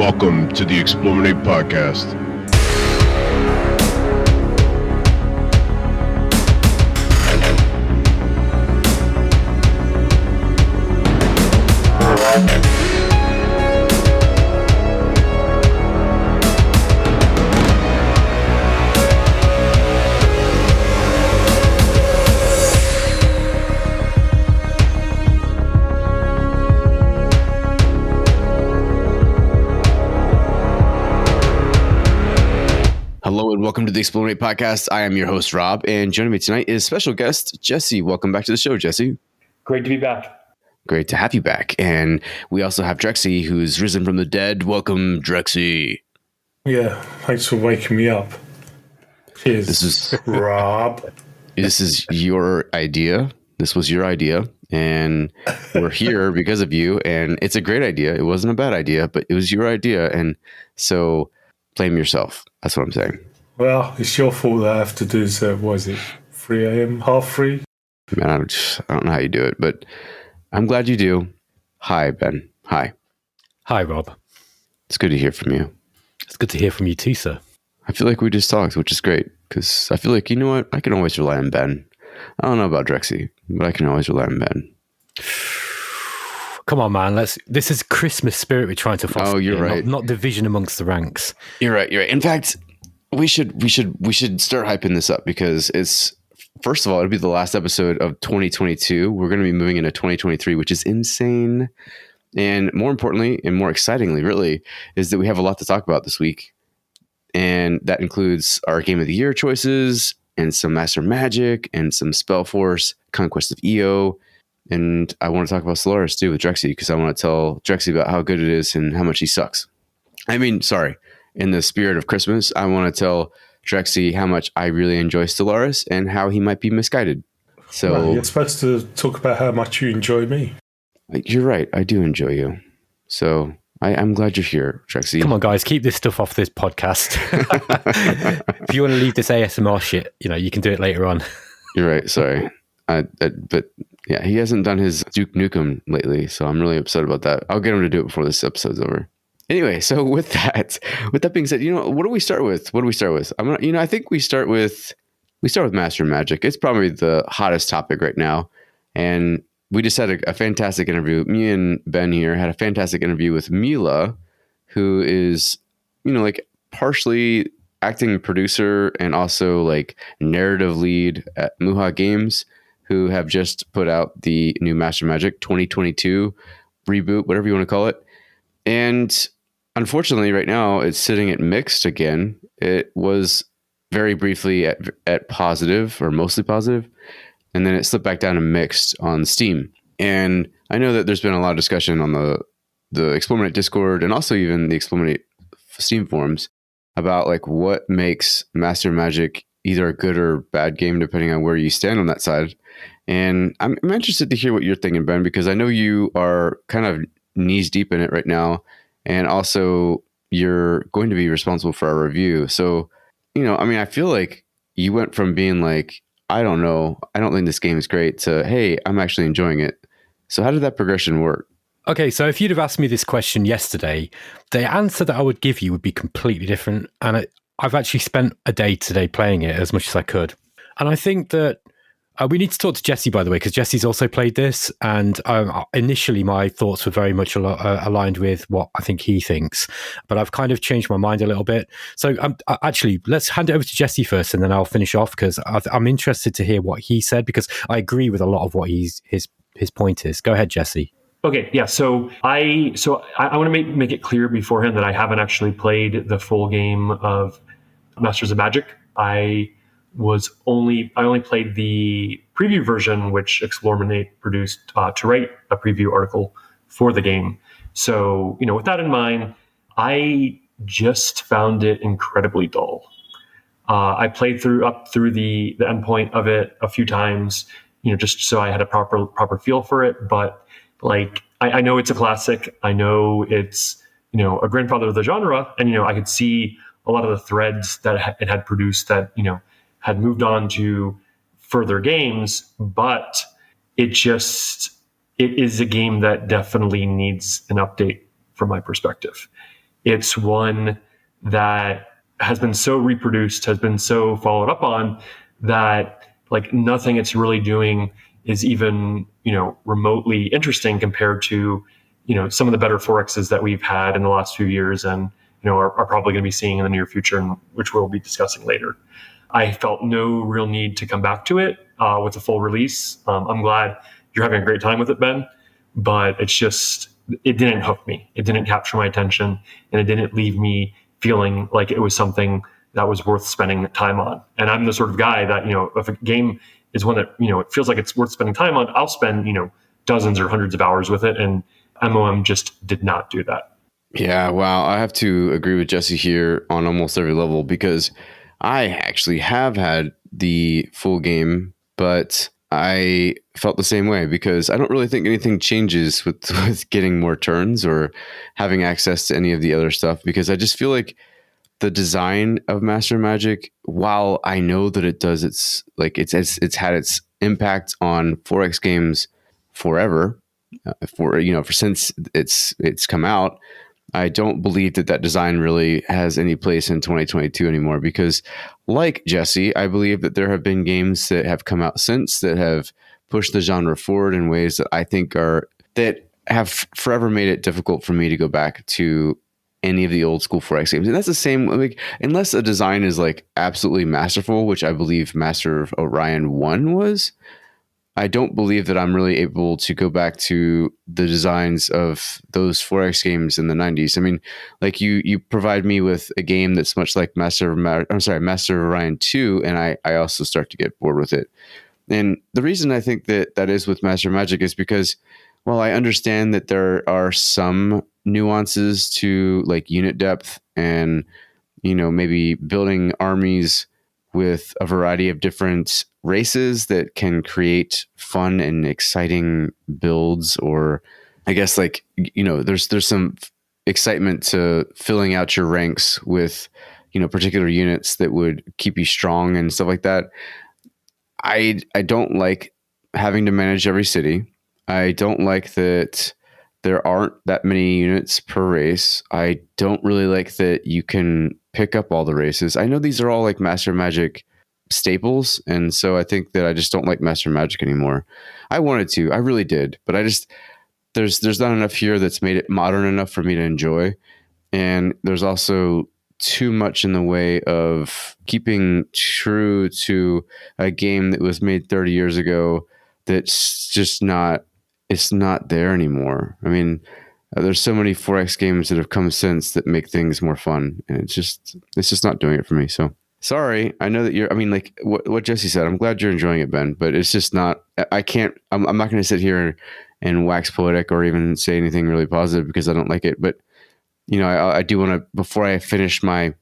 Welcome to the eXplorminate podcast. Hello and welcome to the eXplorminate podcast. I am your host, Rob, and joining me tonight is special guest, Jesse. Welcome back to the show, Jesse. Great to be back. Great to have you back. And we also have Drexy, who's risen from the dead. Welcome, Drexy. Yeah, thanks for waking me up. Cheers, This is Rob. this is your idea. This was your idea, and we're here because of you. And it's a great idea. It wasn't a bad idea, but it was your idea, and so blame yourself. That's what I'm saying. Well, it's your fault that I have to do so. What is it? 3 a.m., half 3? Man, I don't know how you do it, but I'm glad you do. Hi, Ben. Hi. Hi, Rob. It's good to hear from you. It's good to hear from you too, sir. I feel like we just talked, which is great, because I feel like, you know what? I can always rely on Ben. I don't know about Drexy, but I can always rely on Ben. Come on, man. This is Christmas spirit we're trying to foster. Oh, you're here, right. Not division amongst the ranks. You're right. In fact, we should start hyping this up, because it's, first of all, it'll be the last episode of 2022. We're going to be moving into 2023, which is insane. And more importantly, and more excitingly, really, is that we have a lot to talk about this week. And that includes our Game of the Year choices, and some Master Magic, and some SpellForce, Conquest of Eo. And I want to talk about Stellaris too with Drexy, because I want to tell Drexy about how good it is and how much he sucks. I mean, sorry, in the spirit of Christmas, I want to tell Drexy how much I really enjoy Stellaris and how he might be misguided. So Well, you're supposed to talk about how much you enjoy me. You're right. I do enjoy you. So I'm glad you're here, Drexy. Come on, guys. Keep this stuff off this podcast. If you want to leave this ASMR shit, you can do it later on. You're right. Sorry. But yeah, he hasn't done his Duke Nukem lately, so I'm really upset about that. I'll get him to do it before this episode's over. Anyway, so with that being said, what do we start with? I think we start with Master Magic. It's probably the hottest topic right now, and we just had a fantastic interview. Me and Ben here had a fantastic interview with Mila, who is, partially acting producer and also like narrative lead at Muha Games, who have just put out the new Master Magic 2022 reboot, whatever you want to call it. And unfortunately, right now, it's sitting at mixed again. It was very briefly at positive, or mostly positive, and then it slipped back down to mixed on Steam. And I know that there's been a lot of discussion on the eXplorminate Discord, and also even the eXplorminate Steam forums, about like what makes Master Magic either a good or bad game, depending on where you stand on that side. And I'm interested to hear what you're thinking, Ben, because I know you are kind of knees deep in it right now. And also you're going to be responsible for our review. So, I feel like you went from being like, I don't know, I don't think this game is great, to, hey, I'm actually enjoying it. So how did that progression work? Okay, so if you'd have asked me this question yesterday, the answer that I would give you would be completely different. And I've actually spent a day today playing it as much as I could. And I think that we need to talk to Jesse, by the way, because Jesse's also played this. And initially, my thoughts were very much aligned with what I think he thinks. But I've kind of changed my mind a little bit. So actually, let's hand it over to Jesse first, and then I'll finish off, because I'm interested to hear what he said, because I agree with a lot of what his point is. Go ahead, Jesse. Okay, yeah. So I want to make it clear beforehand that I haven't actually played the full game of Masters of Magic. I only played the preview version, which eXplorminate produced to write a preview article for the game. So, with that in mind, I just found it incredibly dull. I played up through the endpoint of it a few times, just so I had a proper feel for it. But I know it's a classic. I know it's, a grandfather of the genre, and, I could see a lot of the threads that it had produced that, had moved on to further games, but it is a game that definitely needs an update from my perspective. it's one that has been so reproduced, has been so followed up on, that like nothing it's really doing is even, remotely interesting compared to, some of the better 4Xs that we've had in the last few years and, are probably going to be seeing in the near future, and which we'll be discussing later. I felt no real need to come back to it with a full release. I'm glad you're having a great time with it, Ben, but it didn't hook me. It didn't capture my attention, and it didn't leave me feeling like it was something that was worth spending time on. And I'm the sort of guy that, if a game is one that, it feels like it's worth spending time on, I'll spend, dozens or hundreds of hours with it. And MOM just did not do that. Yeah, wow. I have to agree with Jesse here on almost every level, because I actually have had the full game, but I felt the same way, because I don't really think anything changes with getting more turns or having access to any of the other stuff, because I just feel like the design of Master Magic, while I know that it does it's had its impact on 4X games forever, for since it's come out, I don't believe that design really has any place in 2022 anymore, because like Jesse, I believe that there have been games that have come out since that have pushed the genre forward in ways that I think that have forever made it difficult for me to go back to any of the old school 4X games. And that's the same, like, unless a design is like absolutely masterful, which I believe Master of Orion 1 was, I don't believe that I'm really able to go back to the designs of those 4X games in the 90s. I mean, like you provide me with a game that's much like Master of Orion 2, and I also start to get bored with it. And the reason I think that is with Master Magic is because, while I understand that there are some nuances to like unit depth and, maybe building armies with a variety of different races that can create fun and exciting builds, or I guess there's some excitement to filling out your ranks with, particular units that would keep you strong and stuff like that. I don't like having to manage every city. I don't like that there aren't that many units per race. I don't really like that you can pick up all the races. I know these are all like Master Magic staples, and so I think that I just don't like Master Magic anymore. I wanted to, I really did, but there's not enough here that's made it modern enough for me to enjoy, and there's also too much in the way of keeping true to a game that was made 30 years ago that's just not there anymore. I mean, there's so many 4X games that have come since that make things more fun, and it's just not doing it for me. So sorry. I know that like what Jesse said, I'm glad you're enjoying it, Ben, but it's just not, I'm not going to sit here and wax poetic or even say anything really positive because I don't like it. But, I do want to, before I finish my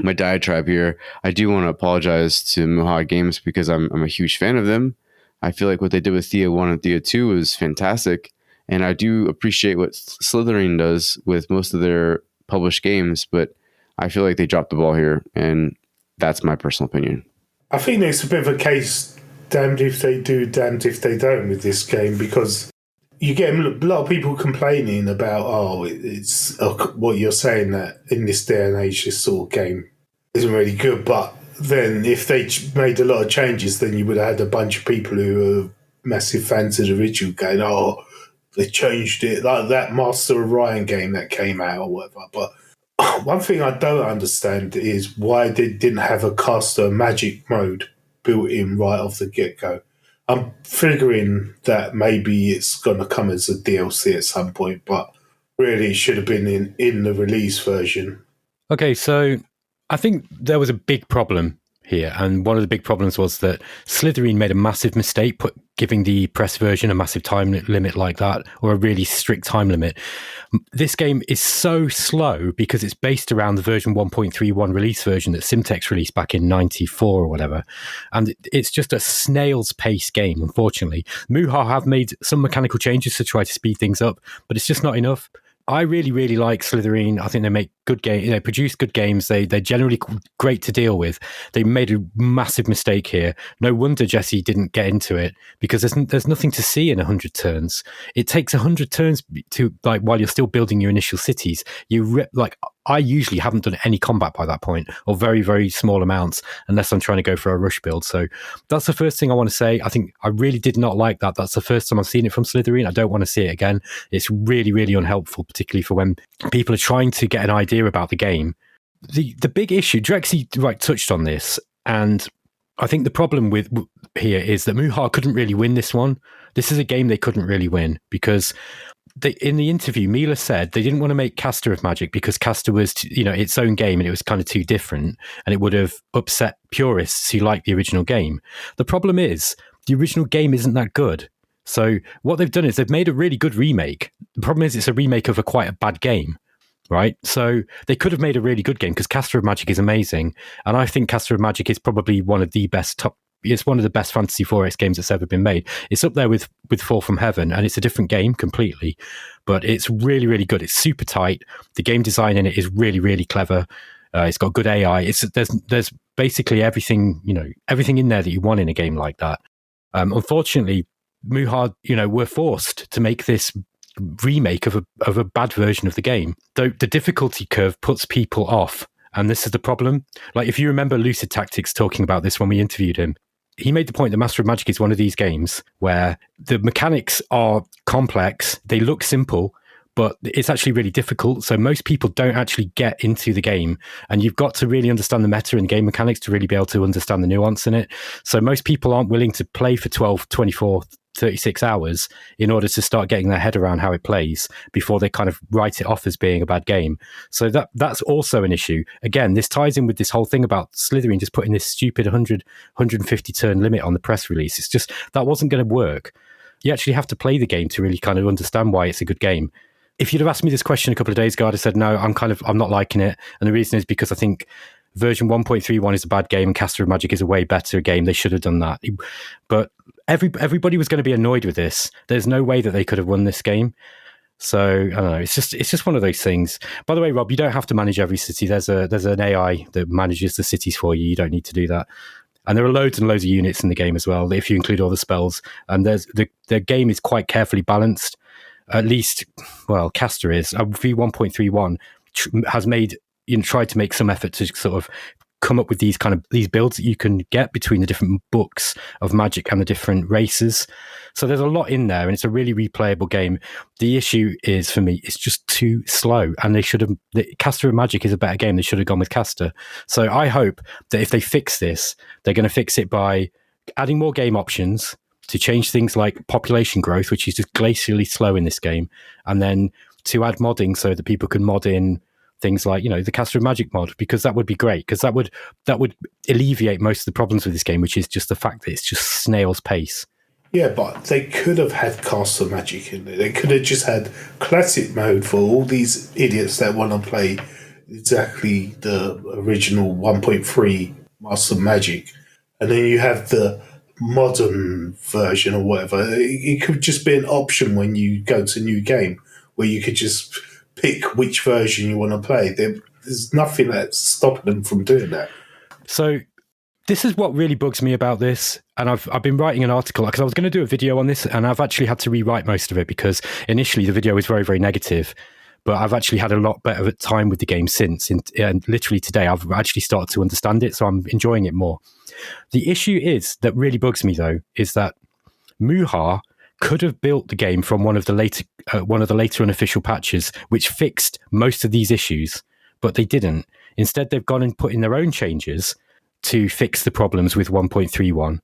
diatribe here, I do want to apologize to Muha Games, because I'm a huge fan of them. I feel like what they did with Theo 1 and Theo 2 was fantastic. And I do appreciate what Slytherin does with most of their published games, but I feel like they dropped the ball here, and that's my personal opinion. I think it's a bit of a case, damned if they do, damned if they don't with this game, because you get a lot of people complaining about, it's what you're saying, that in this day and age, this sort of game isn't really good. But then if they made a lot of changes, then you would have had a bunch of people who are massive fans of the original going, they changed it, like that Master of Orion game that came out or whatever. But one thing I don't understand is why they didn't have a caster magic mode built in right off the get-go. I'm figuring that maybe it's going to come as a DLC at some point, but really it should have been in the release version. Okay, so I think there was a big problem here, and one of the big problems was that Slytherin made a massive mistake giving the press version a massive time limit like that, or a really strict time limit. This game is so slow because it's based around the version 1.31 release version that Simtex released back in 94 or whatever, and it's just a snail's pace game, unfortunately. Muha have made some mechanical changes to try to speed things up, but it's just not enough. I really, really like Slytherin. I think they make good game. They produce good games. They're generally great to deal with. They made a massive mistake here. No wonder Jesse didn't get into it, because there's nothing to see in 100 turns. It takes 100 turns to, like, while you're still building your initial cities. I usually haven't done any combat by that point, or very, very small amounts, unless I'm trying to go for a rush build. So that's the first thing I want to say. I think I really did not like that. That's the first time I've seen it from Slytherin. I don't want to see it again. It's really, really unhelpful, particularly for when people are trying to get an idea about the game. The big issue, Drexy touched on this, and I think the problem with here is that Muha couldn't really win this one. This is a game they couldn't really win, because in the interview, Mila said they didn't want to make Caster of Magic because Caster was, its own game, and it was kind of too different, and it would have upset purists who like the original game. The problem is the original game isn't that good. So what they've done is they've made a really good remake. The problem is it's a remake of quite a bad game, right? So they could have made a really good game, because Caster of Magic is amazing, and I think Caster of Magic is probably one of the best it's one of the best Fantasy 4X games that's ever been made. It's up there with Fall from Heaven, and it's a different game completely, but it's really, really good. It's super tight. The game design in it is really, really clever. It's got good AI. There's basically everything, everything in there that you want in a game like that. Unfortunately, Muha, were forced to make this remake of a bad version of the game. The difficulty curve puts people off, and this is the problem. Like, if you remember Lucid Tactics talking about this when we interviewed him, he made the point that Master of Magic is one of these games where the mechanics are complex, they look simple, but it's actually really difficult. So most people don't actually get into the game, and you've got to really understand the meta and game mechanics to really be able to understand the nuance in it. So most people aren't willing to play for 12, 24, 36 hours in order to start getting their head around how it plays before they kind of write it off as being a bad game. So that's also an issue. Again, this ties in with this whole thing about Slytherin just putting this stupid 150 turn limit on the press release. It's just, that wasn't going to work. You actually have to play the game to really kind of understand why it's a good game. If you'd have asked me this question a couple of days ago, I'd have said, no, I'm not liking it. And the reason is because I think version 1.31 is a bad game and Caster of Magic is a way better game. They should have done that. But everybody was going to be annoyed with this. There's no way that they could have won this game. So I don't know. It's just one of those things. By the way, Rob, you don't have to manage every city. There's an AI that manages the cities for you. You don't need to do that. And there are loads and loads of units in the game as well, if you include all the spells. And the game is quite carefully balanced. At least, well, Caster is. V1.31 has tried to make some effort to sort of come up with these builds that you can get between the different books of Magic and the different races. So there's a lot in there, and it's a really replayable game. The issue is, for me, it's just too slow, and Caster of Magic is a better game. They should have gone with Caster. So I hope that if they fix this, they're going to fix it by adding more game options, to change things like population growth, which is just glacially slow in this game, and then to add modding so that people can mod in things like, the Caster of Magic mod, because that would be great, because that would alleviate most of the problems with this game, which is just the fact that it's just snail's pace. Yeah, but they could have had Caster of Magic in there. They could have just had classic mode for all these idiots that want to play exactly the original 1.3 Master of Magic, and then you have the modern version or whatever. It could just be an option when you go to a new game where you could just pick which version you want to play. There's nothing that's stopping them from doing that. So this is what really bugs me about this, and I've been writing an article because I was going to do a video on this, and I've actually had to rewrite most of it because initially the video was very, very negative, but I've actually had a lot better time with the game since, and literally today I've actually started to understand it, so I'm enjoying it more. The issue that really bugs me though, is that Muha could have built the game from one of the later unofficial patches, which fixed most of these issues, but they didn't. Instead, they've gone and put in their own changes to fix the problems with 1.31.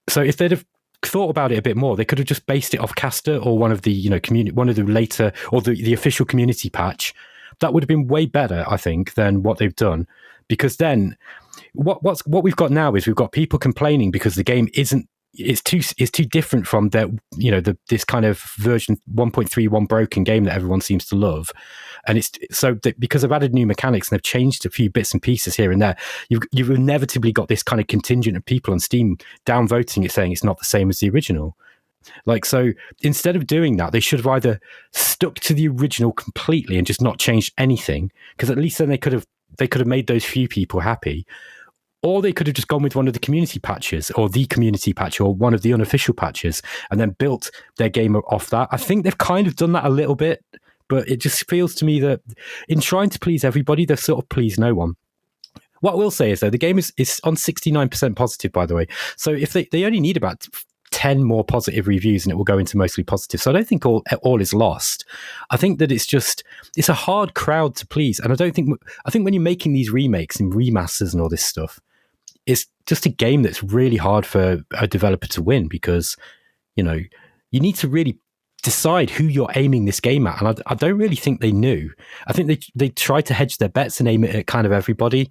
So if they'd have thought about it a bit more, they could have just based it off Caster or one of the one of the later, or the official community patch. That would have been way better, I think, than what they've done, because then what we've got now is we've got people complaining because the game is too different from this kind of version 1.31 broken game that everyone seems to love. And it's because they've added new mechanics and they've changed a few bits and pieces here and there, you've inevitably got this kind of contingent of people on Steam downvoting it, saying it's not the same as the original. Like, so instead of doing that, they should have either stuck to the original completely and just not changed anything, because at least then they could have made those few people happy. Or they could have just gone with one of the community patches, or the community patch, or one of the unofficial patches, and then built their game off that. I think they've kind of done that a little bit, but it just feels to me that in trying to please everybody, they've sort of pleased no one. What I will say is, though, the game is on 69% positive, by the way. So if they only need about 10 more positive reviews and it will go into mostly positive. So I don't think all is lost. I think that it's a hard crowd to please. And I think when you're making these remakes and remasters and all this stuff, it's just a game that's really hard for a developer to win, because, you know, you need to really decide who you're aiming this game at. And I don't really think they knew. I think they tried to hedge their bets and aim it at kind of everybody.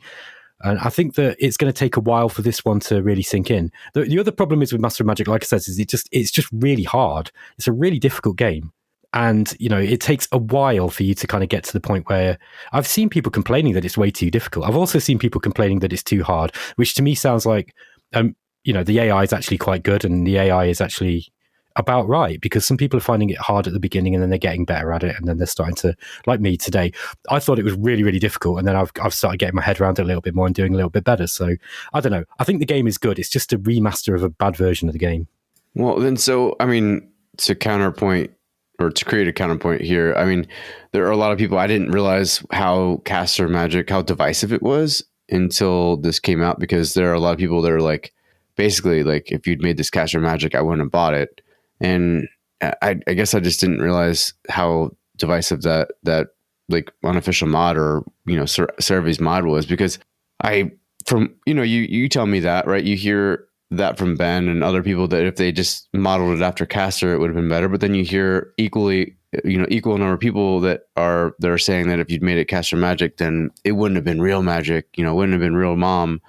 And I think that it's going to take a while for this one to really sink in. The other problem is with Master of Magic, like I said, is it's just really hard. It's a really difficult game. And, you know, it takes a while for you to kind of get to the point where I've seen people complaining that it's way too difficult. I've also seen people complaining that it's too hard, which to me sounds like, you know, the AI is actually quite good and the AI is actually about right, because some people are finding it hard at the beginning and then they're getting better at it, and then they're starting to, like me today, I thought it was really, really difficult, and then I've started getting my head around it a little bit more and doing a little bit better. So I don't know. I think the game is good. It's just a remaster of a bad version of the game. Well, then, so I mean, to create a counterpoint here, I mean, there are a lot of people, I didn't realize how caster magic, how divisive it was until this came out, because there are a lot of people that are like, basically, like, if you'd made this caster magic, I wouldn't have bought it. And I guess I just didn't realize how divisive that like unofficial mod, or, you know, Cervy's mod was, because you tell me that, right? You hear that from Ben and other people that if they just modeled it after caster, it would have been better. But then you hear equal number of people that are saying that if you'd made it caster magic, then it wouldn't have been real magic, you know, wouldn't have been real mom.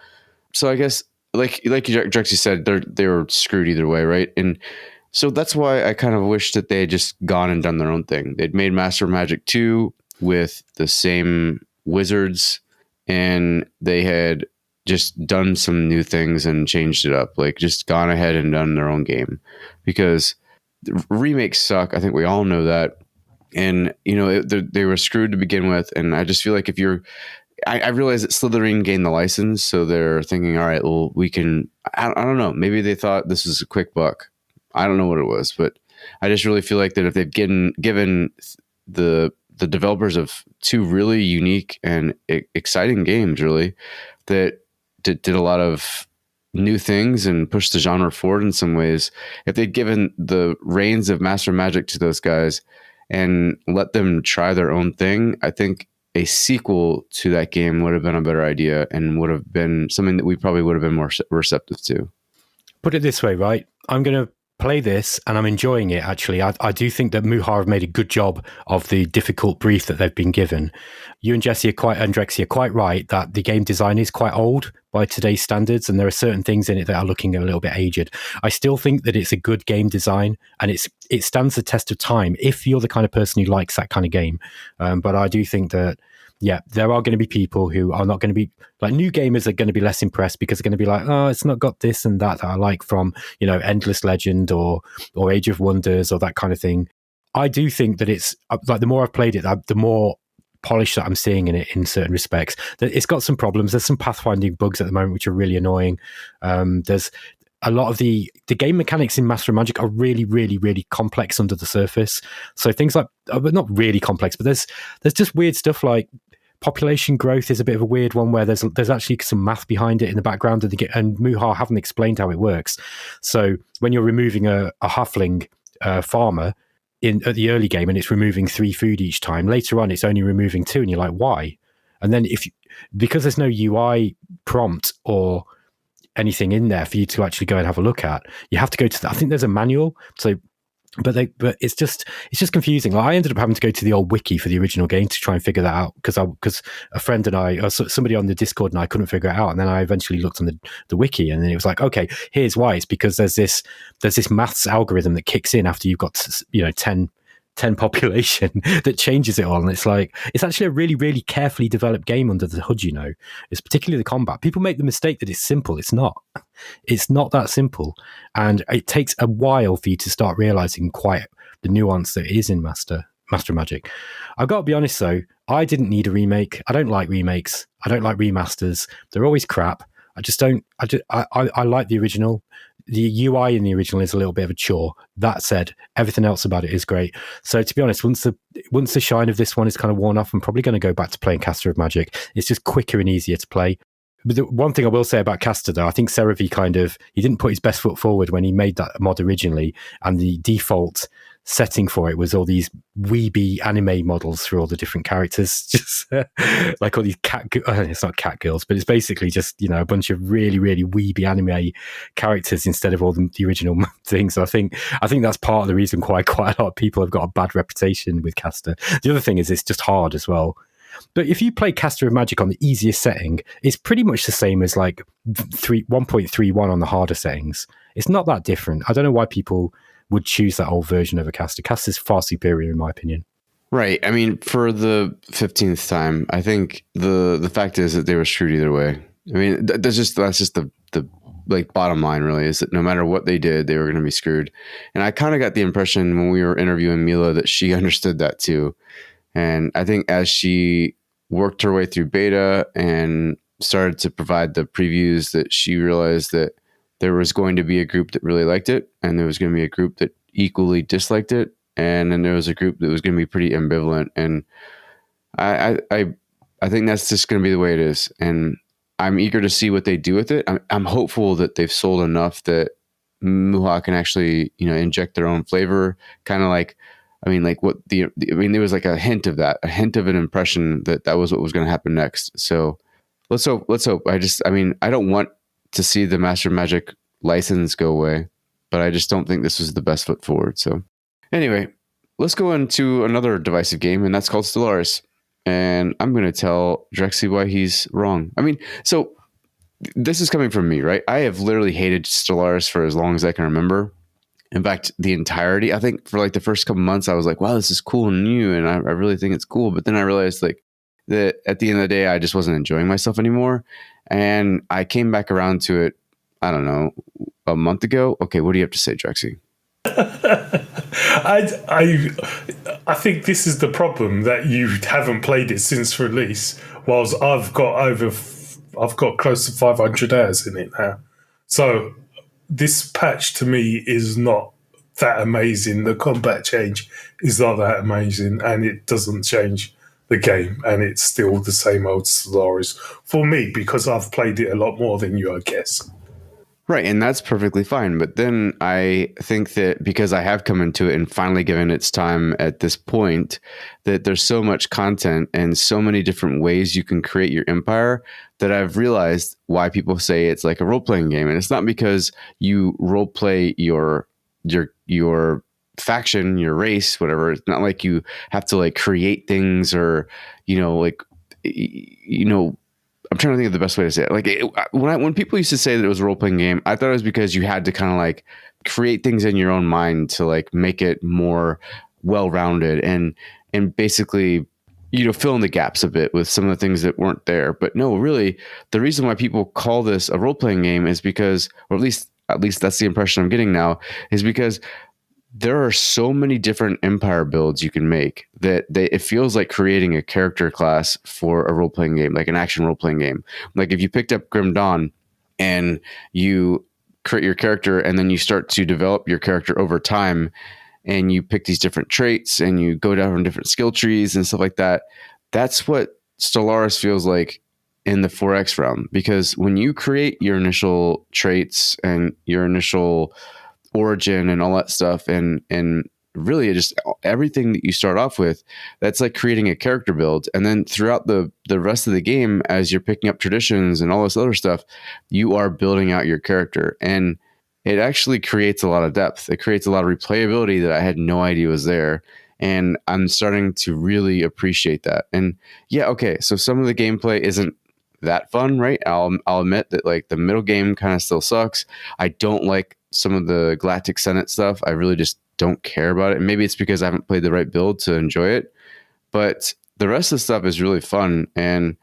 So I guess like Drexy said, they were screwed either way, right? And so that's why I kind of wish that they had just gone and done their own thing. They'd made Master of Magic 2 with the same wizards, and they had just done some new things and changed it up, like just gone ahead and done their own game, because remakes suck. I think we all know that. And, you know, they were screwed to begin with. And I just feel like I realize that Slytherin gained the license, so they're thinking, all right, well, we can, I don't know, maybe they thought this was a quick buck. I don't know what it was, but I just really feel like that if they've given the developers of two really unique and exciting games, really, that did a lot of new things and pushed the genre forward in some ways, if they'd given the reins of Master Magic to those guys and let them try their own thing, I think a sequel to that game would have been a better idea and would have been something that we probably would have been more receptive to. Put it this way, right? I'm going to play this and I'm enjoying it, actually. I do think that Muha have made a good job of the difficult brief that they've been given. You and Jesse and Drexy are quite right that the game design is quite old by today's standards, and there are certain things in it that are looking a little bit aged. I still think that it's a good game design, and it stands the test of time if you're the kind of person who likes that kind of game. But I do think that, yeah, there are going to be people who are not going to be, like, new gamers are going to be less impressed because they're going to be like, oh, it's not got this and that I like from, you know, Endless Legend or Age of Wonders or that kind of thing. I do think that it's, like, the more I've played it, the more polish that I'm seeing in it in certain respects. It's got some problems. There's some pathfinding bugs at the moment which are really annoying. There's a lot of the game mechanics in Master of Magic are really, really, really complex under the surface. So things like, but not really complex, but there's just weird stuff like population growth is a bit of a weird one where there's actually some math behind it in the background, and Muha haven't explained how it works. So when you're removing a halfling farmer at the early game and it's removing 3 food each time, later on it's only removing 2, and you're like, why? And then because there's no UI prompt or anything in there for you to actually go and have a look at, you have to go to I think there's a manual. So but it's just confusing. Like, I ended up having to go to the old wiki for the original game to try and figure that out, because a friend and I, or somebody on the Discord and I, couldn't figure it out. And then I eventually looked on the wiki, and then it was like, okay, here's why. It's because there's this maths algorithm that kicks in after you've got, you know, 10 population that changes it all. And it's like, it's actually a really, really carefully developed game under the hood, you know. It's particularly the combat. People make the mistake that it's simple. It's not. It's not that simple. And it takes a while for you to start realizing quite the nuance that is in Master Magic. I've got to be honest though, I didn't need a remake. I don't like remakes. I don't like remasters. They're always crap. I like the original. The UI in the original is a little bit of a chore. That said, everything else about it is great. So to be honest, once the shine of this one is kind of worn off, I'm probably going to go back to playing Caster of Magic. It's just quicker and easier to play. But the one thing I will say about Caster, though, I think Cerevi he didn't put his best foot forward when he made that mod originally, and the default setting for it was all these weeby anime models for all the different characters, just like all these it's not cat girls, but it's basically just, a bunch of really, really weeby anime characters instead of all the original things. So I think that's part of the reason why quite a lot of people have got a bad reputation with Caster. The other thing is it's just hard as well. But if you play Caster of Magic on the easiest setting, it's pretty much the same as like 1.31 on the harder settings. It's not that different. I don't know why people would choose that old version over Caster. Caster's far superior in my opinion. Right. I mean, for the 15th time, I think the fact is that they were screwed either way. I mean, that's just the like bottom line really, is that no matter what they did, they were going to be screwed. And I kind of got the impression when we were interviewing Mila that she understood that too. And I think as she worked her way through beta and started to provide the previews, that she realized that there was going to be a group that really liked it, and there was going to be a group that equally disliked it, and then there was a group that was going to be pretty ambivalent. And I think that's just going to be the way it is. And I'm eager to see what they do with it. I'm hopeful that they've sold enough that Muha can actually, inject their own flavor, kind of like. I mean, like there was like a hint of that, a hint of an impression that was what was going to happen next. So let's hope. I don't want to see the Master Magic license go away, but I just don't think this was the best foot forward. So anyway, let's go into another divisive game, and that's called Stellaris. And I'm going to tell Drexy why he's wrong. I mean, so this is coming from me, right? I have literally hated Stellaris for as long as I can remember. In fact, the entirety, I think for like the first couple months, I was like, wow, this is cool and new. And I really think it's cool. But then I realized like that at the end of the day, I just wasn't enjoying myself anymore. And I came back around to it, I don't know, a month ago. Okay, what do you have to say, Drexy? I think this is the problem, that you haven't played it since release, whilst I've got close to 500 hours in it now. So this patch to me is not that amazing. The combat change is not that amazing, and it doesn't change the game, and it's still the same old Stellaris for me, because I've played it a lot more than you, I guess. Right, and that's perfectly fine. But then I think that because I have come into it and finally given its time at this point, that there's so much content and so many different ways you can create your empire that I've realized why people say it's like a role-playing game. And it's not because you role-play your faction, your race, whatever. It's not like you have to like create things or, I'm trying to think of the best way to say it. Like when people used to say that it was a role playing game, I thought it was because you had to kind of like create things in your own mind to like make it more well rounded and basically, fill in the gaps a bit with some of the things that weren't there. But no, really, the reason why people call this a role playing game is because, or at least that's the impression I'm getting now, is because there are so many different empire builds you can make that it feels like creating a character class for a role-playing game, like an action role-playing game. Like if you picked up Grim Dawn and you create your character and then you start to develop your character over time and you pick these different traits and you go down different skill trees and stuff like that, that's what Stellaris feels like in the 4X realm. Because when you create your initial traits and your initial origin and all that stuff and really just everything that you start off with, that's like creating a character build. And then throughout the rest of the game, as you're picking up traditions and all this other stuff, you are building out your character, and it actually creates a lot of depth. It creates a lot of replayability that I had no idea was there, and I'm starting to really appreciate that. And yeah, okay, so some of the gameplay isn't that fun, right? I'll admit that like the middle game kind of still sucks. I don't like some of the Galactic Senate stuff. I really just don't care about it. And maybe it's because I haven't played the right build to enjoy it. But the rest of the stuff is really fun. And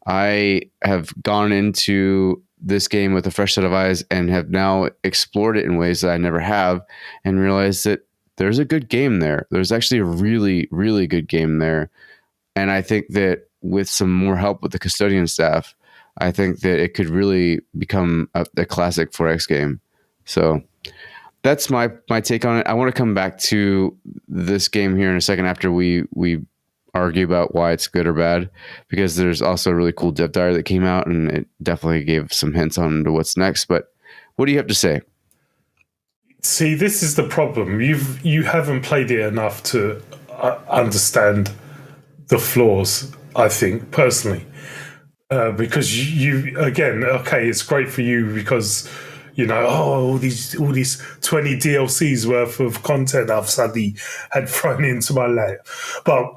I have gone into this game with a fresh set of eyes and have now explored it in ways that I never have, and realized that there's a good game there. There's actually a really, really good game there. And I think that with some more help with the custodian staff, I think that it could really become a classic 4X game. So that's my take on it. I want to come back to this game here in a second after we argue about why it's good or bad, because there's also a really cool dev diary that came out, and it definitely gave some hints on to what's next. But what do you have to say? See, this is the problem. You haven't played it enough to understand the flaws, I think, personally. Because you again, okay, it's great for you because all these 20 DLCs worth of content I've suddenly had thrown into my lap. But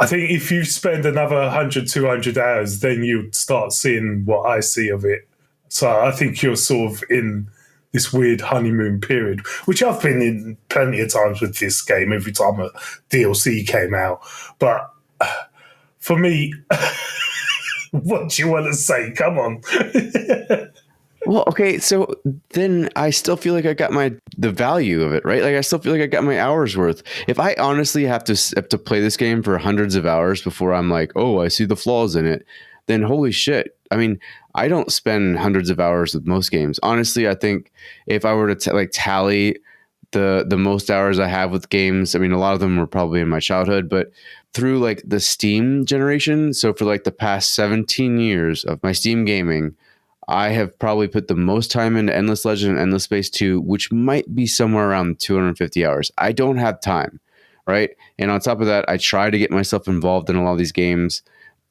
I think if you spend another 100, 200 hours, then you start seeing what I see of it. So I think you're sort of in this weird honeymoon period, which I've been in plenty of times with this game every time a DLC came out. But for me, what do you want to say? Come on. Well, okay, so then I still feel like I got the value of it, right? Like I still feel like I got my hours worth. If I honestly have to play this game for hundreds of hours before I'm like, oh, I see the flaws in it, then holy shit. I mean, I don't spend hundreds of hours with most games. Honestly, I think if I were to tally the most hours I have with games, I mean, a lot of them were probably in my childhood, but through like the Steam generation, so for like the past 17 years of my Steam gaming, I have probably put the most time into Endless Legend and Endless Space 2, which might be somewhere around 250 hours. I don't have time, right? And on top of that, I try to get myself involved in a lot of these games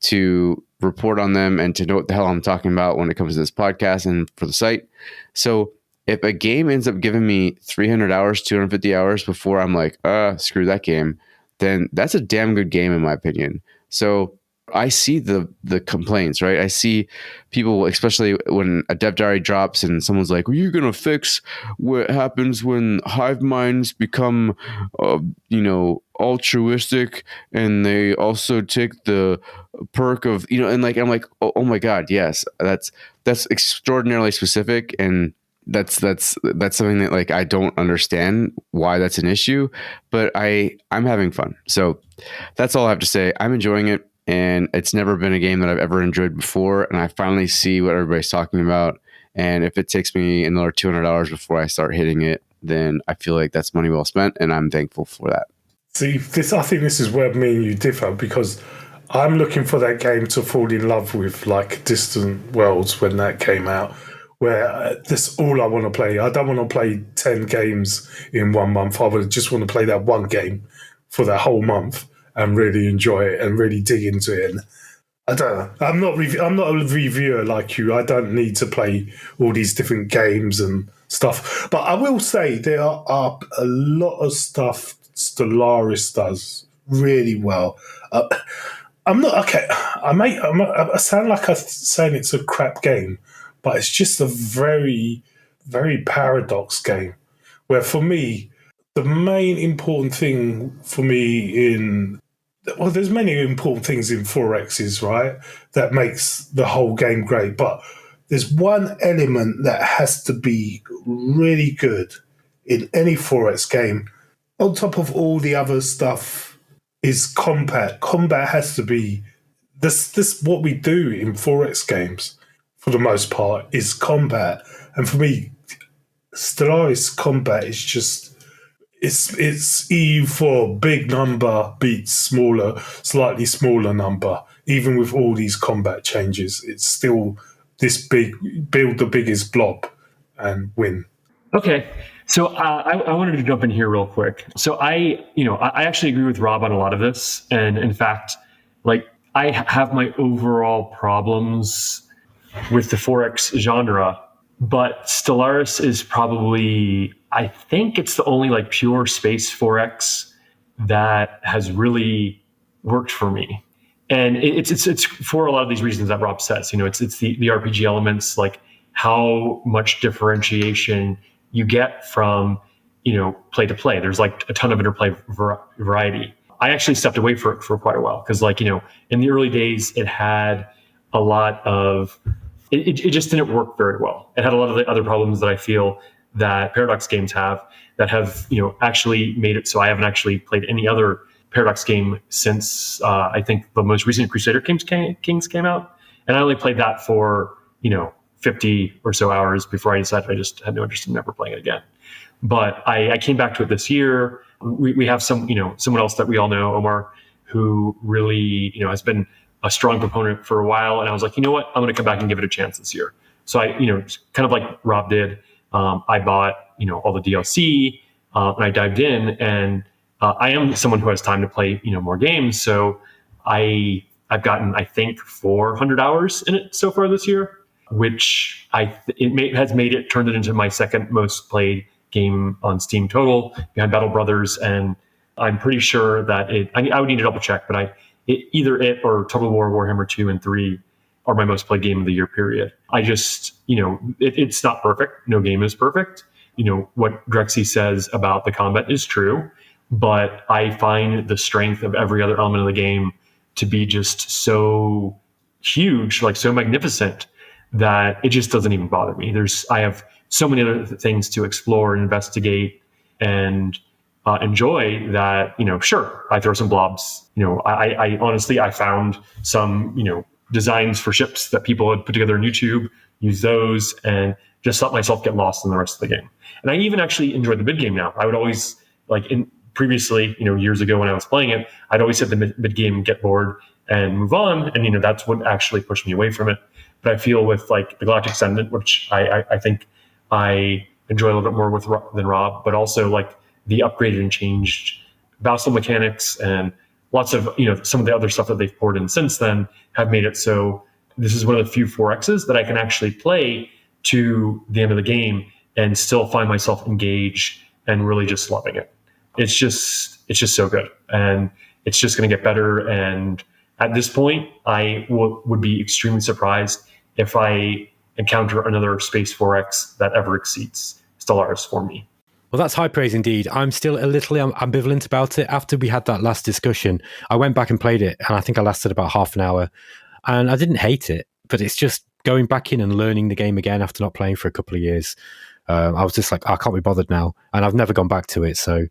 to report on them and to know what the hell I'm talking about when it comes to this podcast and for the site. So if a game ends up giving me 300 hours, 250 hours before I'm like, screw that game, then that's a damn good game in my opinion. So I see the complaints, right? I see people, especially when a dev diary drops and someone's like, well, you're going to fix what happens when hive minds become, altruistic, and they also take the perk of, and like, I'm like, oh my God, yes, that's extraordinarily specific. And that's something that like, I don't understand why that's an issue, but I'm having fun. So that's all I have to say. I'm enjoying it. And it's never been a game that I've ever enjoyed before. And I finally see what everybody's talking about. And if it takes me another 200 hours before I start hitting it, then I feel like that's money well spent. And I'm thankful for that. See, I think this is where me and you differ, because I'm looking for that game to fall in love with, like Distant Worlds when that came out, where that's all I want to play. I don't want to play 10 games in 1 month. I would just want to play that one game for that whole month and really enjoy it and really dig into it. And I don't know. I'm not a reviewer like you. I don't need to play all these different games and stuff. But I will say there are a lot of stuff Stellaris does really well. I'm not okay. I sound like I'm saying it's a crap game, but it's just a very, very paradox game. Where for me, the main important thing for me there's many important things in 4Xs, right, that makes the whole game great. But there's one element that has to be really good in any 4X game, on top of all the other stuff, is combat. Combat has to be this what we do in 4X games for the most part is combat. And for me, Stellaris combat is just it's EU4, big number beats slightly smaller number. Even with all these combat changes, it's still this big, build the biggest blob and win. Okay. So I wanted to jump in here real quick. So I actually agree with Rob on a lot of this. And in fact, like I have my overall problems with the 4X genre, but Stellaris is probably, I think it's the only like pure space 4X that has really worked for me. And it's for a lot of these reasons that Rob says, it's the RPG elements, like how much differentiation you get from, play to play. There's like a ton of interplay variety. I actually stepped away for quite a while because in the early days, it had a lot of it just didn't work very well. It had a lot of the other problems that I feel that Paradox games have, that have actually made it so I haven't actually played any other Paradox game since I think the most recent Crusader Kings came out, and I only played that for 50 or so hours before I decided I just had no interest in never playing it again. But I came back to it this year. We have someone else that we all know, Omar, who really has been a strong proponent for a while, and I was like, you know what, I'm going to come back and give it a chance this year. So I kind of like Rob did. I bought all the DLC, and I dived in, and I am someone who has time to play more games. So I've gotten, I think, 400 hours in it so far this year, which has made it, turned it into my second most played game on Steam total, behind Battle Brothers. And I'm pretty sure that I would need to double check, but either it or Total War Warhammer 2 and 3 are my most played game of the year, period. I just, it's not perfect. No game is perfect. What Drexy says about the combat is true, but I find the strength of every other element of the game to be just so huge, like so magnificent, that it just doesn't even bother me. I have so many other things to explore and investigate and enjoy that, sure, I throw some blobs. I honestly, I found some, designs for ships that people had put together on YouTube, use those, and just let myself get lost in the rest of the game. And I even actually enjoy the mid game now. I would always, previously, years ago when I was playing it, I'd always hit the mid game, get bored, and move on. And, that's what actually pushed me away from it. But I feel with the Galactic Ascendant, which I think I enjoy a little bit more than Rob, but also the upgraded and changed battle mechanics and lots of, some of the other stuff that they've poured in since then have made it so this is one of the few 4Xs that I can actually play to the end of the game and still find myself engaged and really just loving it. It's just so good, and it's just going to get better. And at this point, I would be extremely surprised if I encounter another Space 4X that ever exceeds Stellaris for me. Well, that's high praise indeed. I'm still a little ambivalent about it. After we had that last discussion, I went back and played it, and I think I lasted about half an hour, and I didn't hate it, but it's just going back in and learning the game again after not playing for a couple of years. I was just like, I can't be bothered now, and I've never gone back to it. So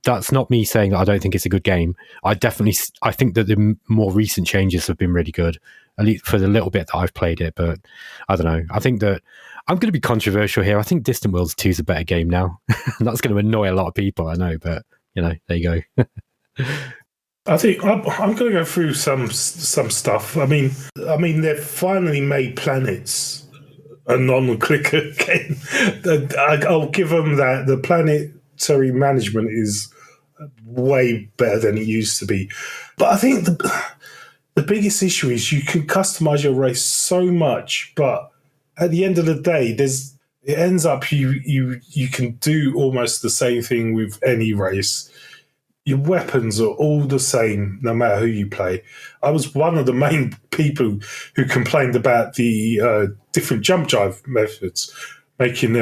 that's not me saying that I don't think it's a good game. I think that the more recent changes have been really good, at least for the little bit that I've played it. But I don't know. I think that I'm going to be controversial here. I think Distant Worlds 2 is a better game now. That's going to annoy a lot of people, I know, but there you go. I think I'm going to go through some stuff. I mean, they've finally made planets a non-clicker game. I'll give them that. The planetary management is way better than it used to be. But I think the biggest issue is you can customize your race so much, but at the end of the day, it ends up you can do almost the same thing with any race. Your weapons are all the same, no matter who you play. I was one of the main people who complained about the different jump drive methods, making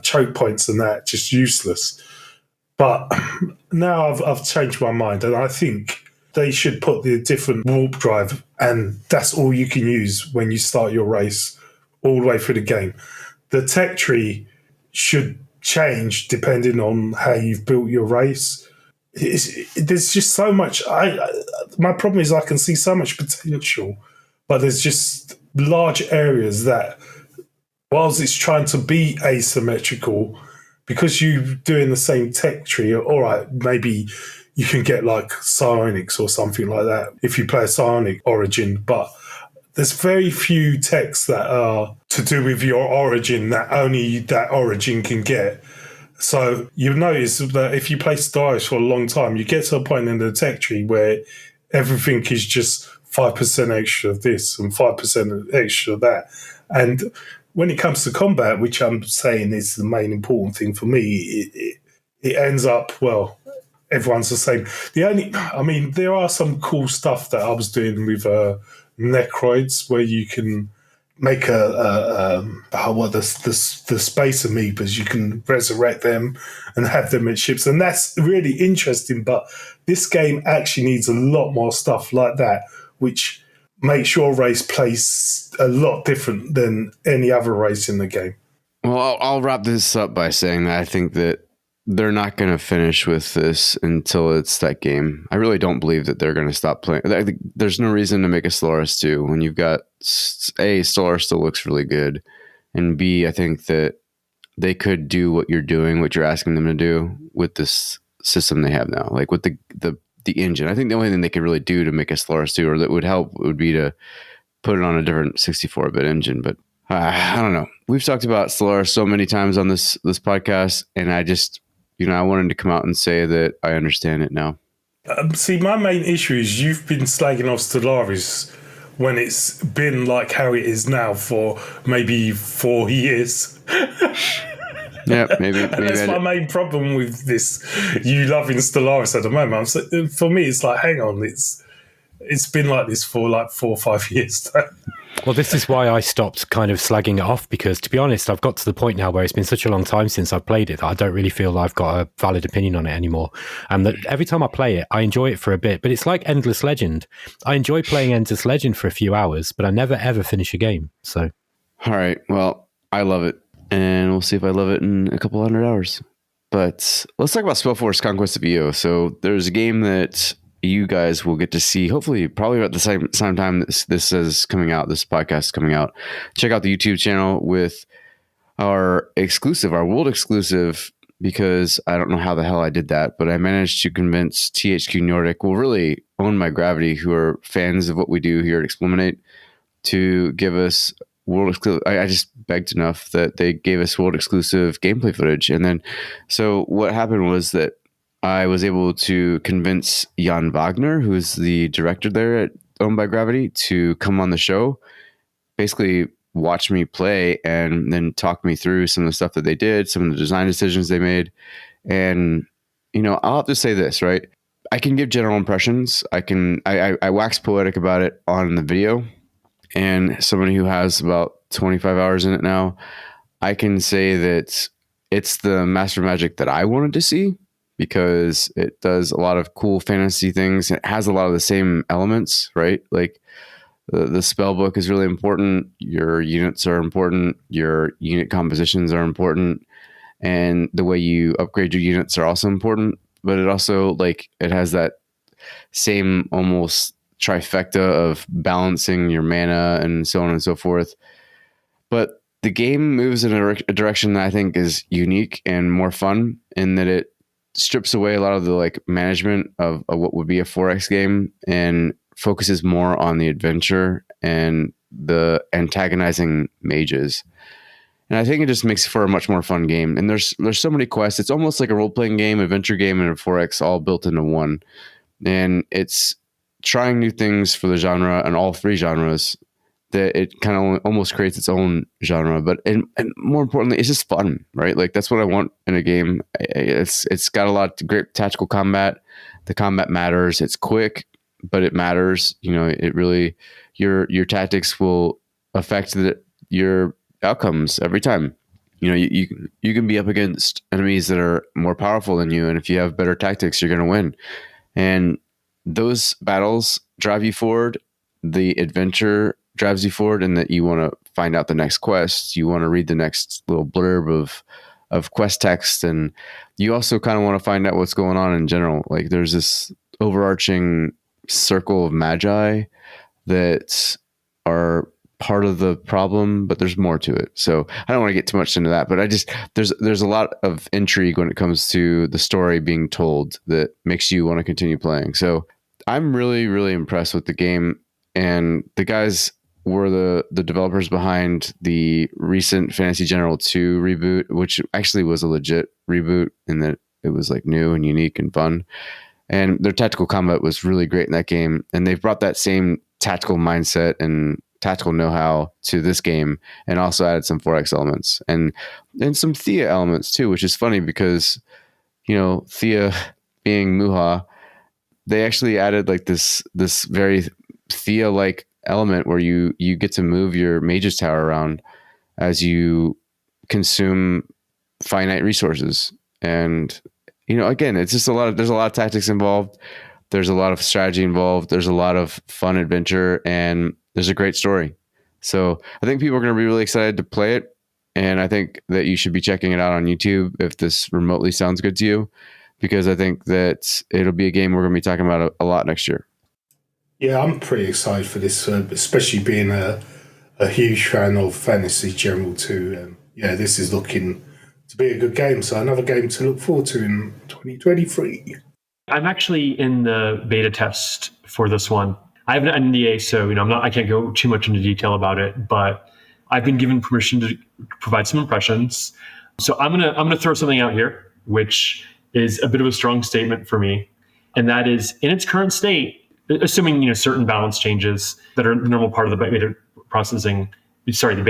choke points and that just useless. But now I've changed my mind, and I think they should put the different warp drive, and that's all you can use when you start your race all the way through the game. The tech tree should change depending on how you've built your race. There's just so much. My problem is I can see so much potential, but there's just large areas that, whilst it's trying to be asymmetrical, because you're doing the same tech tree, all right, maybe you can get psionics or something like that if you play a psionic origin, but there's very few techs that are to do with your origin that only that origin can get. So you'll notice that if you play Stellaris for a long time, you get to a point in the tech tree where everything is just 5% extra of this and 5% extra of that. And when it comes to combat, which I'm saying is the main important thing for me, it ends up, well, everyone's the same. There are some cool stuff that I was doing with Necroids, where you can make the space amoebas, you can resurrect them and have them in ships, and that's really interesting. But this game actually needs a lot more stuff like that, which makes your race place a lot different than any other race in the game. Well, I'll wrap this up by saying that I think that they're not going to finish with this until it's that game. I really don't believe that they're going to stop playing. I think there's no reason to make a Stellaris 2 when you've got A, Stellaris still looks really good, and B, I think that they could do what you're doing, what you're asking them to do with this system they have now, like with the engine. I think the only thing they could really do to make a Stellaris 2 or that would help would be to put it on a different 64-bit engine, but I don't know. We've talked about Stellaris so many times on this podcast, and I just, I wanted to come out and say that I understand it now. See, my main issue is you've been slagging off Stellaris when it's been like how it is now for maybe 4 years. Yeah, maybe that's my main problem with this. You loving Stellaris at the moment. For me, it's like, hang on, it's been like this for like 4 or 5 years. Well, this is why I stopped kind of slagging it off, because to be honest, I've got to the point now where it's been such a long time since I've played it that I don't really feel I've got a valid opinion on it anymore. And that every time I play it, I enjoy it for a bit, but it's like Endless Legend. I enjoy playing Endless Legend for a few hours, but I never ever finish a game. So, all right, well, I love it, and we'll see if I love it in a couple hundred hours. But let's talk about SpellForce Conquest of Eo. So there's a game that you guys will get to see, hopefully, probably at the same time this is coming out, this podcast is coming out. Check out the YouTube channel with our world exclusive, because I don't know how the hell I did that, but I managed to convince THQ Nordic, well, really Owned by Gravity, who are fans of what we do here at eXplorminate, to give us world exclusive. I just begged enough that they gave us world exclusive gameplay footage. And then, so what happened was that I was able to convince Jan Wagner, who's the director there at Owned by Gravity, to come on the show, basically watch me play and then talk me through some of the stuff that they did, some of the design decisions they made. And, I'll have to say this, right? I can give general impressions. I wax poetic about it on the video, and somebody who has about 25 hours in it now, I can say that it's the master magic that I wanted to see, because it does a lot of cool fantasy things. It has a lot of the same elements, right? Like the spell book is really important. Your units are important. Your unit compositions are important. And the way you upgrade your units are also important. But it also, it has that same almost trifecta of balancing your mana and so on and so forth. But the game moves in a direction that I think is unique and more fun, in that it strips away a lot of the management of what would be a 4X game and focuses more on the adventure and the antagonizing mages. And I think it just makes for a much more fun game. And there's so many quests. It's almost like a role-playing game, adventure game, and a 4X all built into one. And it's trying new things for the genre and all three genres, that it kind of almost creates its own genre. But and more importantly, it's just fun, right? That's what I want in a game. It's got a lot of great tactical combat. The combat matters. It's quick, but it matters. It really, your tactics will affect your outcomes every time. You can be up against enemies that are more powerful than you, and if you have better tactics, you're going to win. And those battles drive you forward. The adventure drives you forward, in that you want to find out the next quest. You want to read the next little blurb of quest text, and you also kind of want to find out what's going on in general. There's this overarching circle of magi that are part of the problem, but there's more to it. So I don't want to get too much into that, but there's a lot of intrigue when it comes to the story being told that makes you want to continue playing. So I'm really, really impressed with the game. And the guys were the developers behind the recent Fantasy General 2 reboot, which actually was a legit reboot in that it was new and unique and fun. And their tactical combat was really great in that game. And they've brought that same tactical mindset and tactical know-how to this game, and also added some 4X elements and some Thea elements too, which is funny because, Thea being Muha, they actually added this very Thea-like element where you get to move your mage's tower around as you consume finite resources. And, again, it's just there's a lot of tactics involved, There's a lot of strategy involved. There's a lot of fun adventure, and there's a great story. So I think people are going to be really excited to play it. And I think that you should be checking it out on YouTube if this remotely sounds good to you, because I think that it'll be a game we're going to be talking about a lot next year. Yeah, I'm pretty excited for this, especially being a huge fan of Fantasy General 2. Yeah, this is looking to be a good game. So another game to look forward to in 2023. I'm actually in the beta test for this one. I have an NDA, so I can't go too much into detail about it, but I've been given permission to provide some impressions. So I'm gonna throw something out here, which is a bit of a strong statement for me, and that is, in its current state, assuming certain balance changes that are the normal part of the beta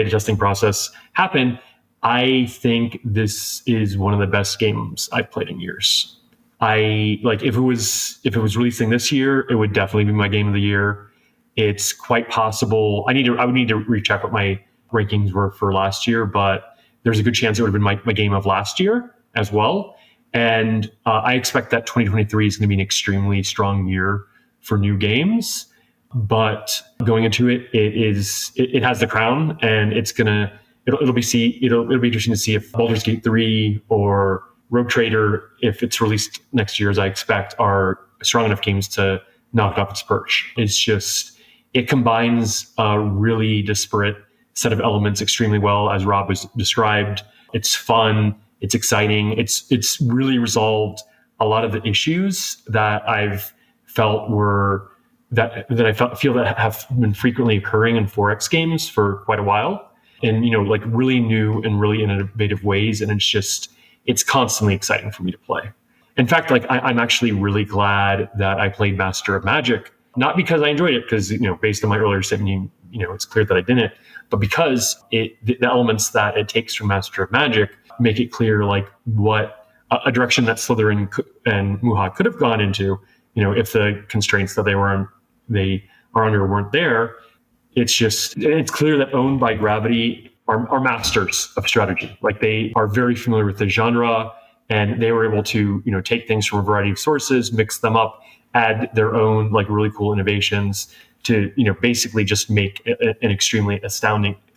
testing process happen, I think this is one of the best games I've played in years. If it was releasing this year, it would definitely be my game of the year. It's quite possible. I would need to recheck what my rankings were for last year, but there's a good chance it would have been my game of last year as well. And I expect that 2023 is going to be an extremely strong year for new games. But going into it, it has the crown, and it'll be interesting to see if Baldur's Gate 3 or Rogue Trader, if it's released next year as I expect, are strong enough games to knock off its perch. It combines a really disparate set of elements extremely well, as Rob was described. It's fun, it's exciting, it's really resolved a lot of the issues that I've felt feel that have been frequently occurring in 4X games for quite a while, and really new and really innovative ways. And it's constantly exciting for me to play. In fact, I'm actually really glad that I played Master of Magic, not because I enjoyed it, because based on my earlier statement, it's clear that I didn't, but because the elements that it takes from Master of Magic make it clear what a direction that Slytherin and Muha could have gone into, if the constraints that they are under weren't there. It's clear that Owned by Gravity are masters of strategy. They are very familiar with the genre, and they were able to take things from a variety of sources, mix them up, add their own really cool innovations to basically just make an extremely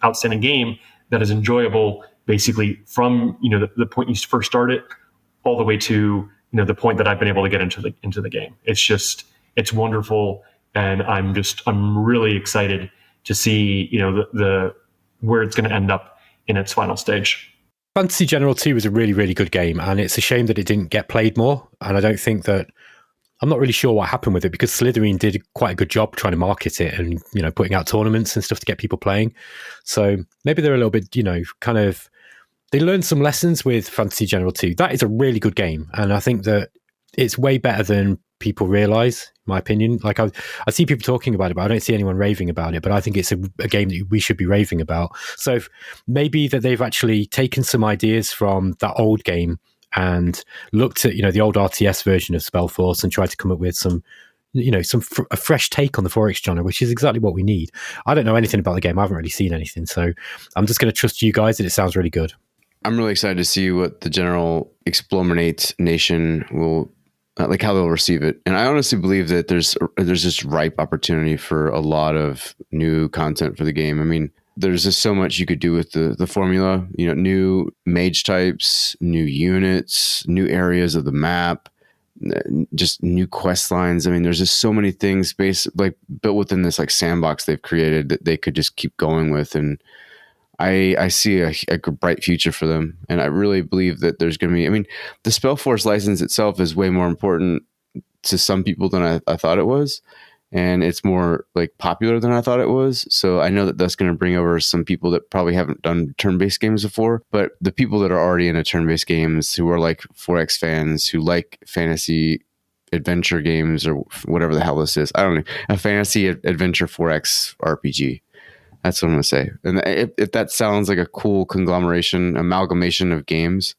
outstanding game that is enjoyable basically from the point you first start it all the way to the point that I've been able to get into the game. It's wonderful, and I'm really excited to see the where it's going to end up in its final stage. Fantasy General 2 was a really, really good game, and it's a shame that it didn't get played more. And I don't think that, I'm not really sure what happened with it, because Slytherin did quite a good job trying to market it and, putting out tournaments and stuff to get people playing. So maybe they're a little bit, they learned some lessons with Fantasy General 2. That is a really good game. And I think that it's way better than people realize, in my opinion. I see people talking about it, but I don't see anyone raving about it. But I think it's a game that we should be raving about. So maybe that they've actually taken some ideas from that old game and looked at, the old RTS version of SpellForce and tried to come up with some, a fresh take on the 4X genre, which is exactly what we need. I don't know anything about the game. I haven't really seen anything. So I'm just going to trust you guys that it sounds really good. I'm really excited to see what the general eXplorminate nation will, how they'll receive it. And I honestly believe that there's just ripe opportunity for a lot of new content for the game. I mean, there's just so much you could do with the formula, new mage types, new units, new areas of the map, just new quest lines. I mean, there's just so many things built within this sandbox they've created that they could just keep going with. And I see a bright future for them. And I really believe that there's going to be, the SpellForce license itself is way more important to some people than I thought it was. And it's more popular than I thought it was. So I know that that's going to bring over some people that probably haven't done turn-based games before. But the people that are already into turn-based games, who are 4X fans, who like fantasy adventure games or whatever the hell this is, I don't know, a fantasy adventure 4X RPG. That's what I'm going to say. And if that sounds like a cool amalgamation of games,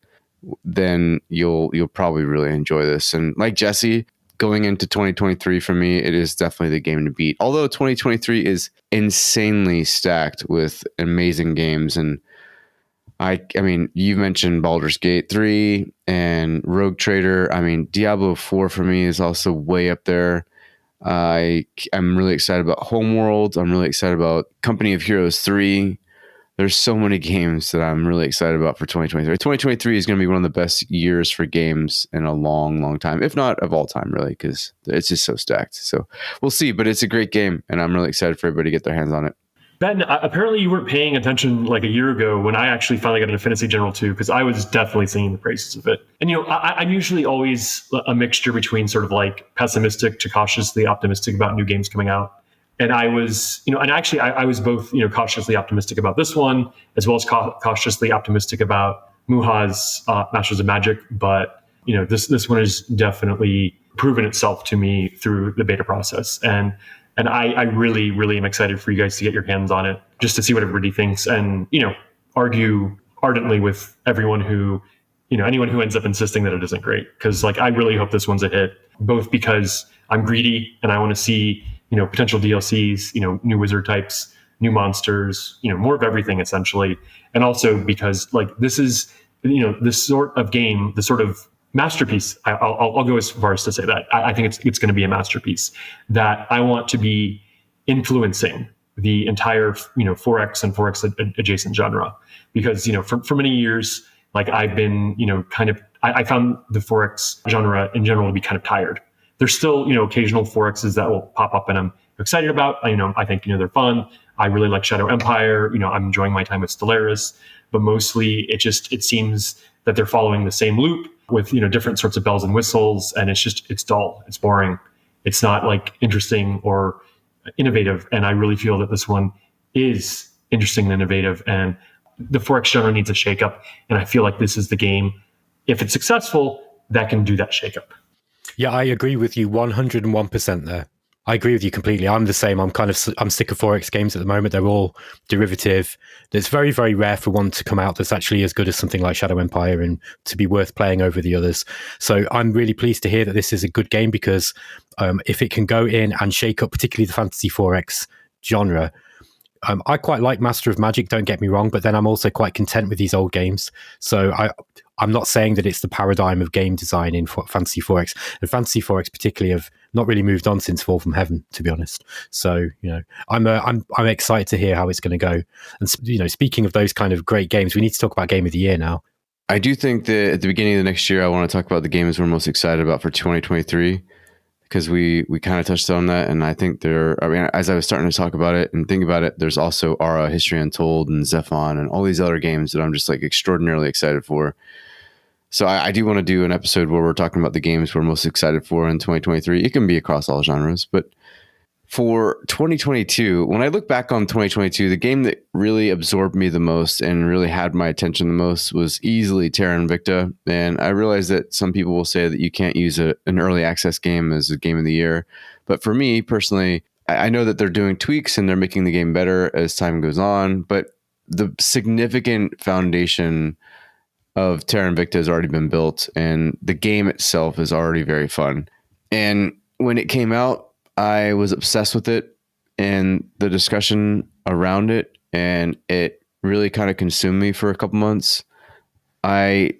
then you'll probably really enjoy this. And like Jesse, going into 2023, for me, it is definitely the game to beat. Although 2023 is insanely stacked with amazing games. And I mean, you mentioned Baldur's Gate 3 and Rogue Trader. I mean, Diablo 4 for me is also way up there. I'm really excited about Homeworld. I'm really excited about Company of Heroes 3. There's so many games that I'm really excited about for 2023. 2023 is going to be one of the best years for games in a long, long time, if not of all time, really, because it's just so stacked. So we'll see, but it's a great game, and I'm really excited for everybody to get their hands on it. Ben, apparently you weren't paying attention like a year ago when I actually finally got into Fantasy General 2, because I was definitely singing the praises of it. And, I'm usually always a mixture between sort of like pessimistic to cautiously optimistic about new games coming out. And I was, and actually I was both, cautiously optimistic about this one, as well as cautiously optimistic about Muha's Masters of Magic. But, this one has definitely proven itself to me through the beta process. And I really, really am excited for you guys to get your hands on it, just to see what everybody thinks, and, argue ardently with everyone who, anyone who ends up insisting that it isn't great. Because I really hope this one's a hit, both because I'm greedy and I want to see, potential DLCs, new wizard types, new monsters, more of everything essentially. And also because this is, this sort of game, the sort of masterpiece. I'll go as far as to say that I think it's going to be a masterpiece that I want to be influencing the entire 4X and 4X adjacent genre, because for many years I've been I found the 4X genre in general to be kind of tired. There's still occasional 4Xs that will pop up and I'm excited about. I think they're fun. I really like Shadow Empire. I'm enjoying my time with Stellaris, but mostly it seems that they're following the same loop with different sorts of bells and whistles, and it's dull, it's boring, it's not interesting or innovative. And I really feel that this one is interesting and innovative, and the 4X genre needs a shakeup, and I feel like this is the game, if it's successful, that can do that shakeup. Yeah, I agree with you 101% there. I agree with you completely. I'm the same. I'm sick of 4X games at the moment. They're all derivative. It's very, very rare for one to come out that's actually as good as something like Shadow Empire and to be worth playing over the others. So I'm really pleased to hear that this is a good game, because if it can go in and shake up particularly the Fantasy 4X genre, I quite like Master of Magic, don't get me wrong, but then I'm also quite content with these old games. So I'm not saying that it's the paradigm of game design in Fantasy 4X. And Fantasy 4X particularly have not really moved on since Fall from Heaven, to be honest. So, I'm excited to hear how it's going to go. And, speaking of those kind of great games, we need to talk about Game of the Year now. I do think that at the beginning of the next year, I want to talk about the games we're most excited about for 2023, because we kind of touched on that. And I think as I was starting to talk about it and think about it, there's also Aura, History Untold, and Zephon, and all these other games that I'm just extraordinarily excited for. So I do want to do an episode where we're talking about the games we're most excited for in 2023. It can be across all genres, but for 2022, when I look back on 2022, the game that really absorbed me the most and really had my attention the most was easily Terra Invicta. And I realize that some people will say that you can't use an early access game as a game of the year. But for me personally, I know that they're doing tweaks and they're making the game better as time goes on, but the significant foundation of Terra Invicta has already been built, and the game itself is already very fun. And when it came out, I was obsessed with it and the discussion around it, and it really kind of consumed me for a couple months. I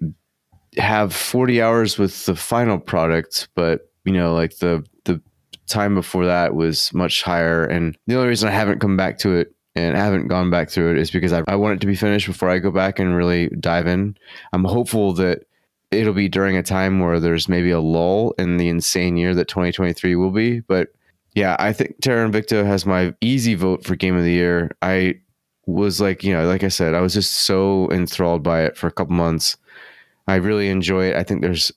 have 40 hours with the final product, but the time before that was much higher. And the only reason I haven't come back to it and I haven't gone back through it is because I want it to be finished before I go back and really dive in. I'm hopeful that it'll be during a time where there's maybe a lull in the insane year that 2023 will be. But yeah, I think Terra Invicta has my easy vote for Game of the Year. I was like I said, I was just so enthralled by it for a couple months. I really enjoy it. I think there's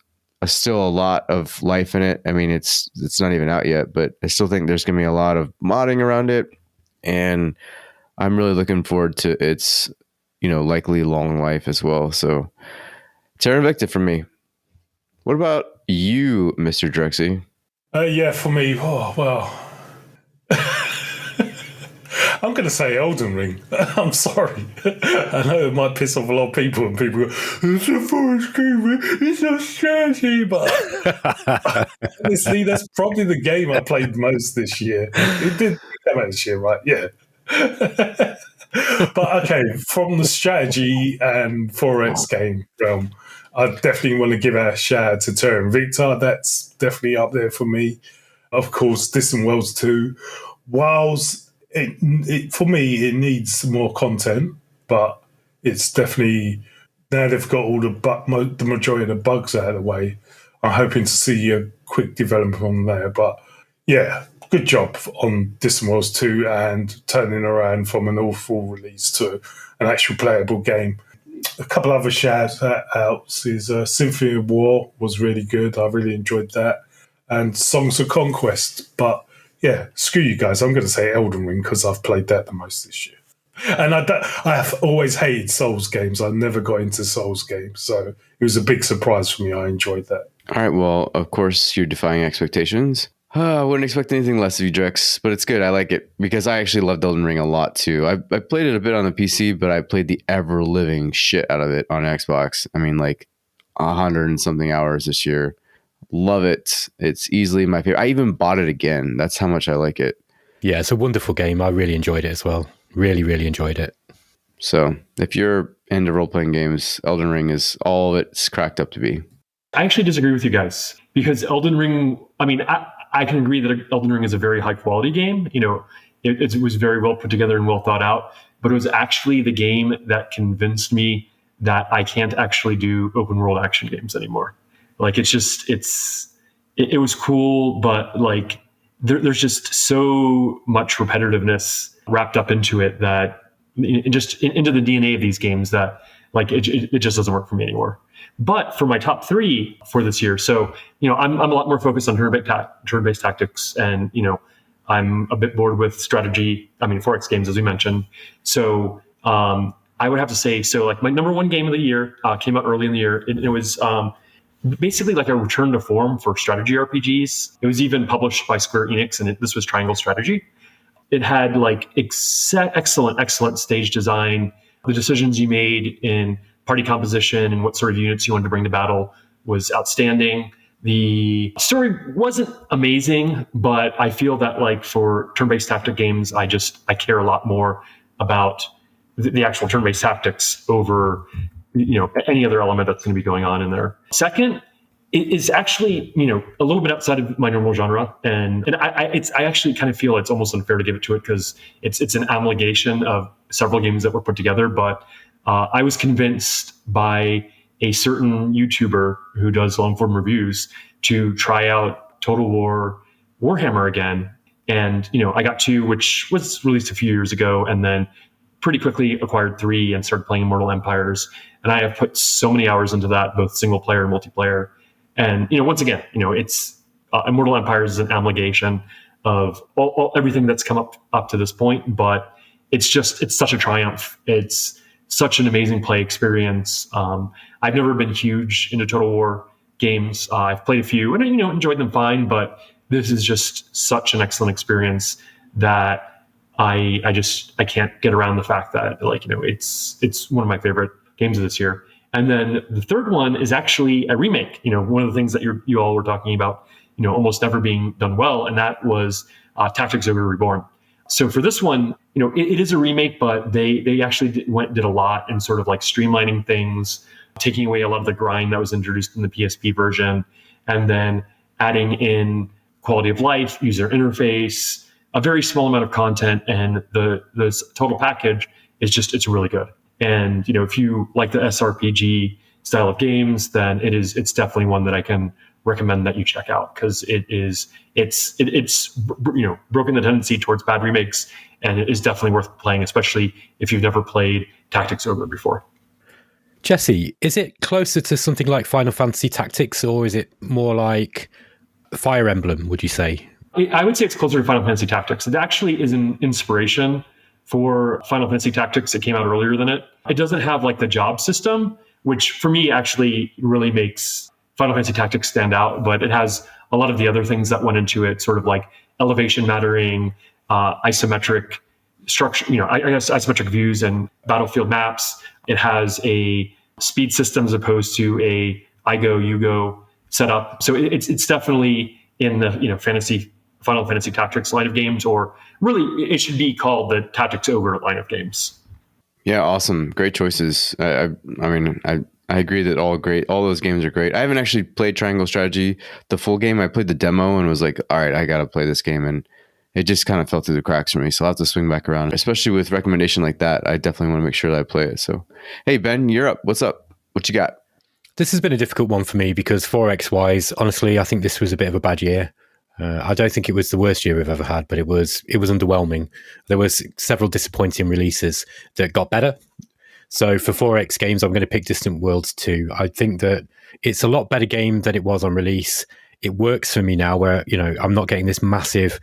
still a lot of life in it. I mean, it's not even out yet, but I still think there's going to be a lot of modding around it. And I'm really looking forward to its, likely long life as well. So Terra Invicta for me. What about you, Mr. Drexy? Yeah, for me, I'm going to say Elden Ring. I'm sorry. I know it might piss off a lot of people, and people go, it's a forest game, it's a strategy, but honestly, that's probably the game I played most this year. It did come out this year, right? Yeah. But okay, from the strategy and 4X game realm, I definitely want to give a shout out to Terra Invicta. That's definitely up there for me. Of course, Distant Worlds 2. Whilst for me, it needs more content, but it's definitely, now they've got all the majority of the bugs out of the way, I'm hoping to see a quick development on there. But yeah, good job on Distant Worlds 2 and turning around from an awful release to an actual playable game. A couple other shout outs is Symphony of War was really good. I really enjoyed that. And Songs of Conquest. But yeah, screw you guys. I'm going to say Elden Ring because I've played that the most this year. And I have always hated Souls games. I never got into Souls games. So it was a big surprise for me. I enjoyed that. All right. Well, of course, you're defying expectations. I wouldn't expect anything less of you, Drex, but it's good. I like it because I actually loved Elden Ring a lot too. I played it a bit on the PC, but I played the ever-living shit out of it on Xbox. I mean, like 100 and something hours this year. Love it. It's easily my favorite. I even bought it again. That's how much I like it. Yeah, it's a wonderful game. I really enjoyed it as well. Really, really enjoyed it. So if you're into role-playing games, Elden Ring is all it's cracked up to be. I actually disagree with you guys because Elden Ring, I mean, I can agree that Elden Ring is a very high quality game. You know, it was very well put together and well thought out, but it was actually the game that convinced me that I can't actually do open world action games anymore. Like it was cool, but like there's just so much repetitiveness wrapped up into it that into the DNA of these games that like it just doesn't work for me anymore. But for my top 3 for this year, so you know, I'm a lot more focused on turn-based tactics, and you know, I'm a bit bored with strategy. I mean, 4X games, as we mentioned. So I would have to say, so like my number 1 game of the year came out early in the year. It was basically like a return to form for strategy RPGs. It was even published by Square Enix, and this was Triangle Strategy. It had like excellent stage design. The decisions you made in party composition and what sort of units you wanted to bring to battle was outstanding. The story wasn't amazing, but I feel that like for turn-based tactic games, I care a lot more about the actual turn-based tactics over, you know, any other element that's going to be going on in there. Second, it is actually, you know, a little bit outside of my normal genre, and I actually kind of feel it's almost unfair to give it to it because it's an amalgamation of several games that were put together. But I was convinced by a certain YouTuber who does long form reviews to try out Total War Warhammer again, and you know, I got 2, which was released a few years ago, and then pretty quickly acquired 3 and started playing Immortal Empires. And I have put so many hours into that, both single player and multiplayer. And, you know, once again, you know, it's Immortal Empires is an amalgamation of everything that's come up to this point, but it's such a triumph. It's such an amazing play experience. I've never been huge into Total War games. I've played a few and, you know, enjoyed them fine, but this is just such an excellent experience that I can't get around the fact that, like, you know, it's one of my favorite games of this year. And then the third one is actually a remake. You know, one of the things that you all were talking about, you know, almost never being done well, and that was Tactics Ogre Reborn. So for this one, you know, it is a remake, but they actually did a lot in sort of like streamlining things, taking away a lot of the grind that was introduced in the PSP version, and then adding in quality of life, user interface, a very small amount of content, and the total package is it's really good. And, you know, if you like the SRPG style of games, then it's definitely one that I can recommend that you check out, because it's you know, broken the tendency towards bad remakes, and it is definitely worth playing, especially if you've never played Tactics Ogre before. Jesse, is it closer to something like Final Fantasy Tactics, or is it more like Fire Emblem, would you say? I would say it's closer to Final Fantasy Tactics. It actually is an inspiration for Final Fantasy Tactics. It came out earlier than it. It doesn't have like the job system, which for me actually really makes Final Fantasy Tactics stand out, but it has a lot of the other things that went into it, sort of like elevation mattering, isometric structure, you know, I guess isometric views and battlefield maps. It has a speed system as opposed to a I go, you go setup. So it's definitely in the, you know, Final Fantasy Tactics line of games, or really it should be called the Tactics Ogre line of games. Yeah, awesome. Great choices. I agree that all those games are great. I haven't actually played Triangle Strategy, the full game. I played the demo and was like, all right, I got to play this game. And it just kind of fell through the cracks for me. So I'll have to swing back around, especially with recommendation like that. I definitely want to make sure that I play it. So, hey, Ben, you're up. What's up? What you got? This has been a difficult one for me because 4X wise, honestly, I think this was a bit of a bad year. I don't think it was the worst year we've ever had, but it was underwhelming. There was several disappointing releases that got better. So for 4X games, I'm going to pick Distant Worlds 2. I think that it's a lot better game than it was on release. It works for me now where, I'm not getting this massive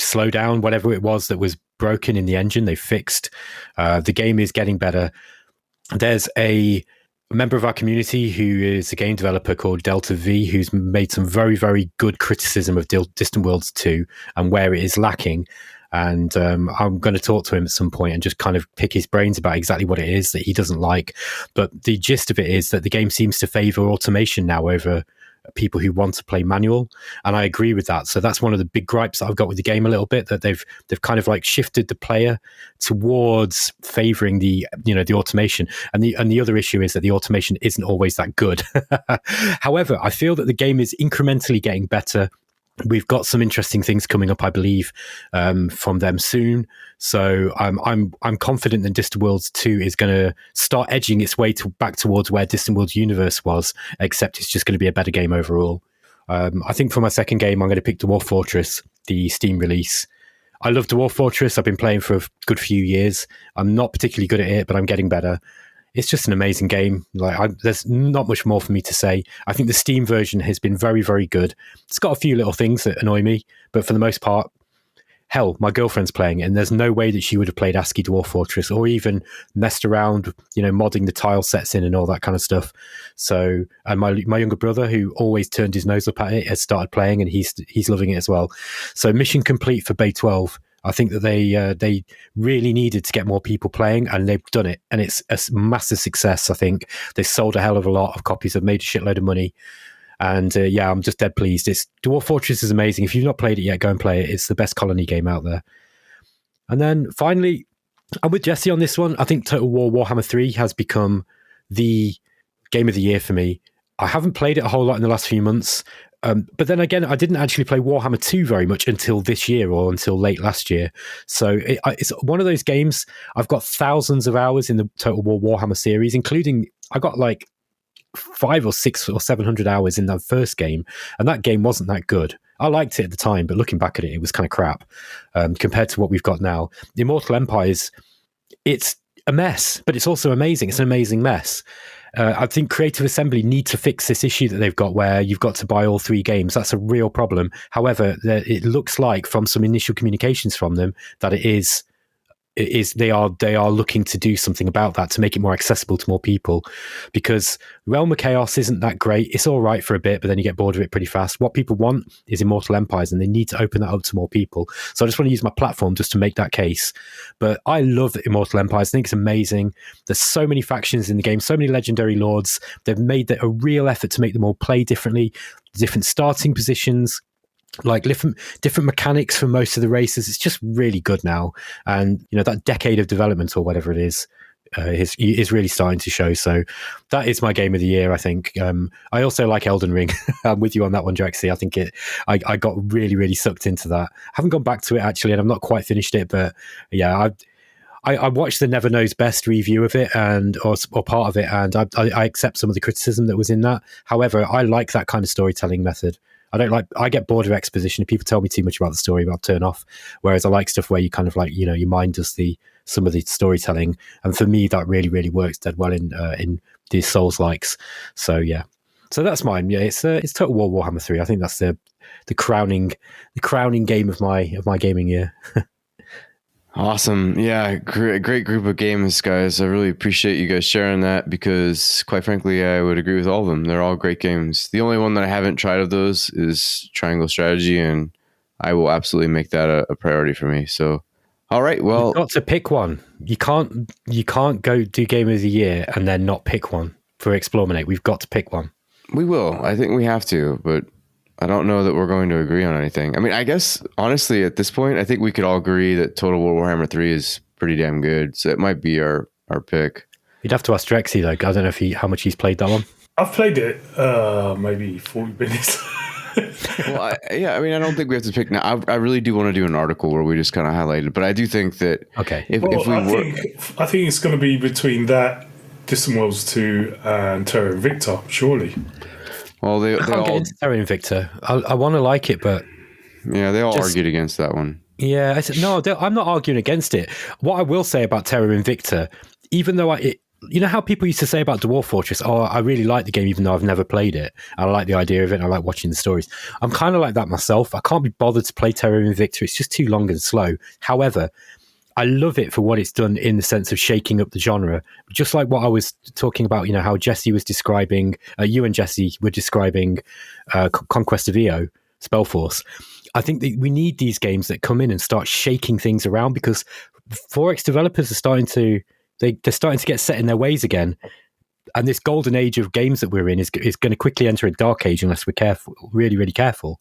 slowdown, whatever it was that was broken in the engine, they fixed. The game is getting better. There's a member of our community who is a game developer called Delta V, who's made some very, very good criticism of Distant Worlds 2 and where it is lacking. And I'm going to talk to him at some point and just kind of pick his brains about exactly what it is that he doesn't like. But the gist of it is that the game seems to favor automation now over people who want to play manual, and I agree with that. So that's one of the big gripes that I've got with the game a little bit, that they've kind of like shifted the player towards favoring the automation, and the other issue is that the automation isn't always that good. However, I feel that the game is incrementally getting better. We've got some interesting things coming up, I believe, from them soon. So I'm confident that Distant Worlds 2 is going to start edging its way back towards where Distant Worlds Universe was, except it's just going to be a better game overall. I think for my second game, I'm going to pick Dwarf Fortress, the Steam release. I love Dwarf Fortress. I've been playing for a good few years. I'm not particularly good at it, but I'm getting better. It's just an amazing game. There's not much more for me to say. I think the Steam version has been very, very good. It's got a few little things that annoy me, but for the most part, hell, my girlfriend's playing it, and there's no way that she would have played ASCII Dwarf Fortress or even messed around, modding the tile sets in and all that kind of stuff. So, and my younger brother, who always turned his nose up at it, has started playing, and he's loving it as well. So, mission complete for Bay 12. I think that they really needed to get more people playing, and they've done it, and it's a massive success. I think they've sold a hell of a lot of copies, have made a shitload of money, and I'm just dead pleased. Dwarf Fortress is amazing. If you've not played it yet, go and play it. It's the best colony game out there. And then finally, I'm with Jesse on this one. I think Total War Warhammer 3 has become the game of the year for me. I haven't played it a whole lot in the last few months. But then again, I didn't actually play Warhammer 2 very much until this year or until late last year. So it's one of those games. I've got thousands of hours in the Total War Warhammer series, including I got like 500 or 600 or 700 hours in that first game. And that game wasn't that good. I liked it at the time, but looking back at it, it was kind of crap compared to what we've got now. The Immortal Empires, it's a mess, but it's also amazing. It's an amazing mess. I think Creative Assembly need to fix this issue that they've got where you've got to buy all 3 games. That's a real problem. However, it looks like from some initial communications from them that they are looking to do something about that to make it more accessible to more people, because Realm of Chaos isn't that great. It's all right for a bit, but then you get bored of it pretty fast. What people want is Immortal Empires, and they need to open that up to more people. So I just want to use my platform just to make that case. But I love Immortal Empires. I think it's amazing. There's so many factions in the game, so many legendary lords. They've made a real effort to make them all play differently, different starting positions, like different mechanics for most of the races. It's just really good now, and that decade of development or whatever it is really starting to show. So that is my game of the year, I think. I also like Elden Ring. I'm with you on that one, Drexy. I think I got really, really sucked into that. I haven't gone back to it actually, and I'm not quite finished it, but yeah, I watched the Never Knows Best review of it or part of it, and I accept some of the criticism that was in that. However, I like that kind of storytelling method. I get bored of exposition. If people tell me too much about the story, I'll turn off. Whereas I like stuff where you kind of like, your mind does some of the storytelling. And for me, that really, really works dead well in the Souls likes. So yeah. So that's mine. Yeah, it's Total War Warhammer 3. I think that's the crowning game of my gaming year. Awesome. Yeah, great group of games, guys. I really appreciate you guys sharing that, because quite frankly, I would agree with all of them. They're all great games. The only one that I haven't tried of those is Triangle Strategy, and I will absolutely make that a priority for me. So, all right, well, you've got to pick one. You can't go do Game of the Year and then not pick one for eXplorminate. We've got to pick one. We will. I think we have to, but I don't know that we're going to agree on anything. I mean, I guess, honestly, at this point, I think we could all agree that Total War Warhammer 3 is pretty damn good. So it might be our pick. You'd have to ask Drexy, though. I don't know how much he's played that one. I've played it maybe 40 minutes. Well, I mean, I don't think we have to pick now. I really do want to do an article where we just kind of highlight it, but I do think that I think it's going to be between that, Distant Worlds 2, and Terra Invicta, surely. Well, they can't get into Terra Invicta. I want to like it, but yeah, they all argued against that one. Yeah, I said no. I'm not arguing against it. What I will say about Terra Invicta, even though you know how people used to say about Dwarf Fortress, oh, I really like the game even though I've never played it. I like the idea of it. I like watching the stories. I'm kind of like that myself. I can't be bothered to play Terra Invicta. It's just too long and slow. However, I love it for what it's done in the sense of shaking up the genre. Just like what I was talking about, you know, how Jesse was describing, you and Jesse were describing Conquest of Eo, SpellForce. I think that we need these games that come in and start shaking things around, because 4X developers are starting to get set in their ways again. And this golden age of games that we're in is going to quickly enter a dark age unless we're careful, really, really careful.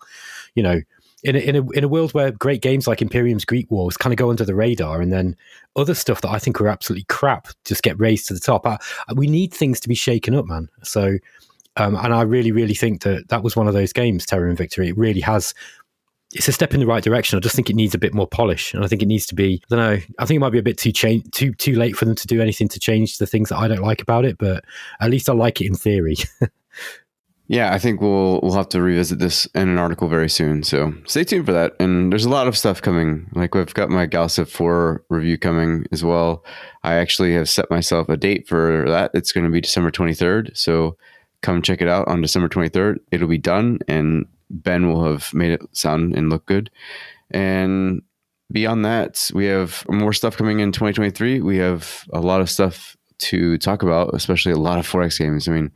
You know, in a world where great games like Imperium's Greek Wars kind of go under the radar, and then other stuff that I think are absolutely crap just get raised to the top. We need things to be shaken up, man. So, and I really, really think that was one of those games, Terra Invicta. It really has. It's a step in the right direction. I just think it needs a bit more polish, and I think it needs to be. I don't know. I think it might be a bit too late for them to do anything to change the things that I don't like about it. But at least I like it in theory. Yeah, I think we'll have to revisit this in an article very soon. So stay tuned for that. And there's a lot of stuff coming. Like I've got my Galciv 4 review coming as well. I actually have set myself a date for that. It's going to be December 23rd. So come check it out on December 23rd. It'll be done, and Ben will have made it sound and look good. And beyond that, we have more stuff coming in 2023. We have a lot of stuff to talk about, especially a lot of 4X games. I mean,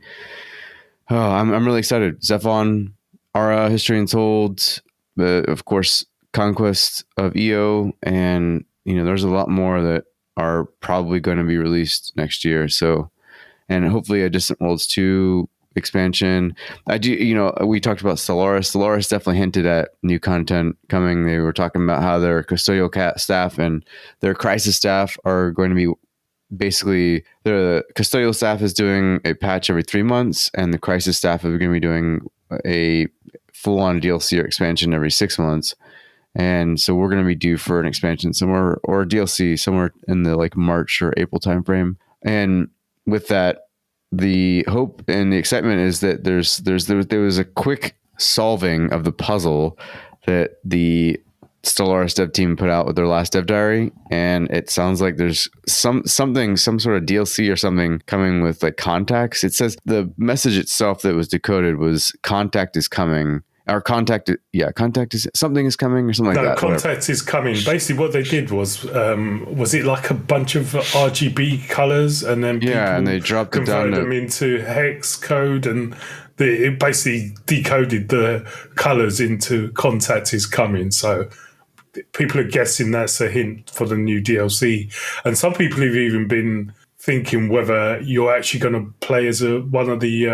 I'm really excited. Zephon, Ara, History Untold, of course, Conquest of Eo, and there's a lot more that are probably going to be released next year. So, and hopefully a Distant Worlds 2 expansion. I do, we talked about Stellaris. Stellaris definitely hinted at new content coming. They were talking about how their custodial staff and their crisis staff are going to be basically, the custodial staff is doing a patch every 3 months, and the crisis staff are going to be doing a full-on DLC or expansion every 6 months. And so we're going to be due for an expansion somewhere, or a DLC somewhere in the like March or April timeframe. And with that, the hope and the excitement is that there was a quick solving of the puzzle that the Stellaris dev team put out with their last dev diary, and it sounds like there's some sort of DLC or something coming with like contacts. It says the message itself that was decoded was "contact is coming," or contact is something is coming, or something like that. Contact is coming. Basically, what they did was it like a bunch of RGB colors, and then and they dropped it down them into hex code, and it basically decoded the colors into "contact is coming." So people are guessing that's a hint for the new DLC, and some people have even been thinking whether you're actually going to play as one of the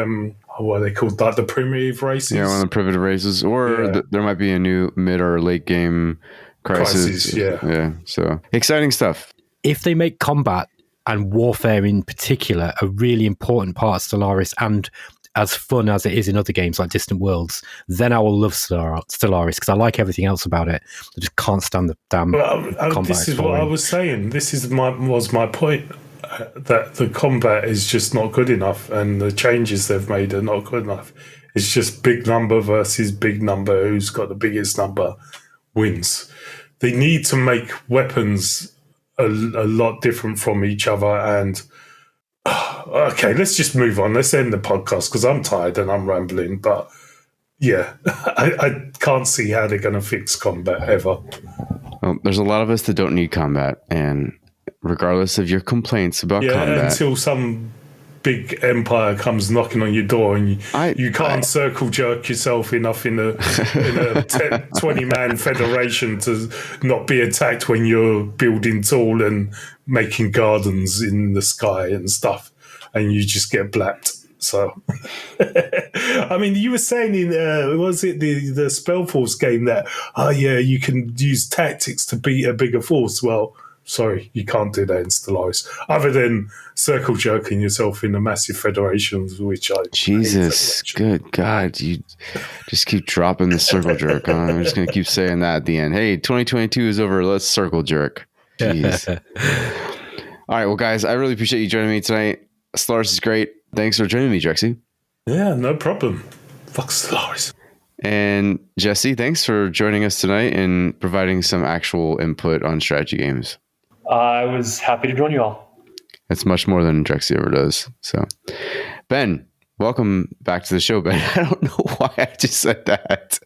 what are they called, like the primitive races? Yeah, one of the primitive races, or there might be a new mid or late game crisis. Yeah. So exciting stuff. If they make combat and warfare in particular a really important part of Stellaris, and as fun as it is in other games like Distant Worlds, then I will love Stellaris, because I like everything else about it. I just can't stand the damn combat. This is what I was saying. This was my point, that the combat is just not good enough, and the changes they've made are not good enough. It's just big number versus big number. Who's got the biggest number wins. They need to make weapons a lot different from each other, and okay, let's just move on. Let's end the podcast because I'm tired and I'm rambling. But yeah, I can't see how they're going to fix combat ever. Well, there's a lot of us that don't need combat, and regardless of your complaints about combat, until some big empire comes knocking on your door and you can't circle jerk yourself enough in a 20-man federation to not be attacked when you're building tall and making gardens in the sky and stuff, and you just get blapped. So, I mean, you were saying in was it the SpellForce game that you can use tactics to beat a bigger force? Well, Sorry, you can't do that in Stellaris. Other than circle jerking yourself in the massive federations, which I Jesus, hate. good God. You just keep dropping the circle jerk, huh? I'm just going to keep saying that at the end. Hey, 2022 is over. Let's circle jerk. Jeez. All right. Well, guys, I really appreciate you joining me tonight. Stellaris is great. Thanks for joining me, Drexy. Yeah, no problem. Fuck Stellaris. And Jesse, thanks for joining us tonight and providing some actual input on strategy games. I was happy to join you all. That's much more than Drexy ever does. So, Ben, welcome back to the show, Ben. I don't know why I just said that.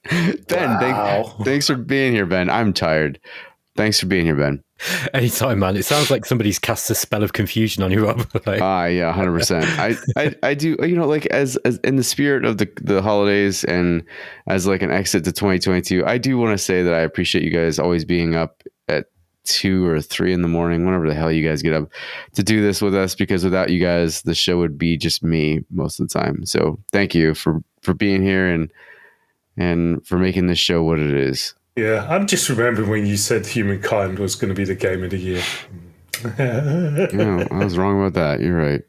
Ben, Wow. thanks for being here, Ben. I'm tired. Thanks for being here, Ben. Anytime, man. It sounds like somebody's cast a spell of confusion on you, Rob. Like, Yeah, 100%. I do, like as in the spirit of the holidays and as like an exit to 2022, I do want to say that I appreciate you guys always being up at 2 or 3 in the morning, whenever the hell you guys get up to do this with us, because without you guys, the show would be just me most of the time. So thank you for being here and for making this show what it is. Yeah, I'm just remembering when you said Humankind was going to be the game of the year. Yeah, I was wrong about that. You're right.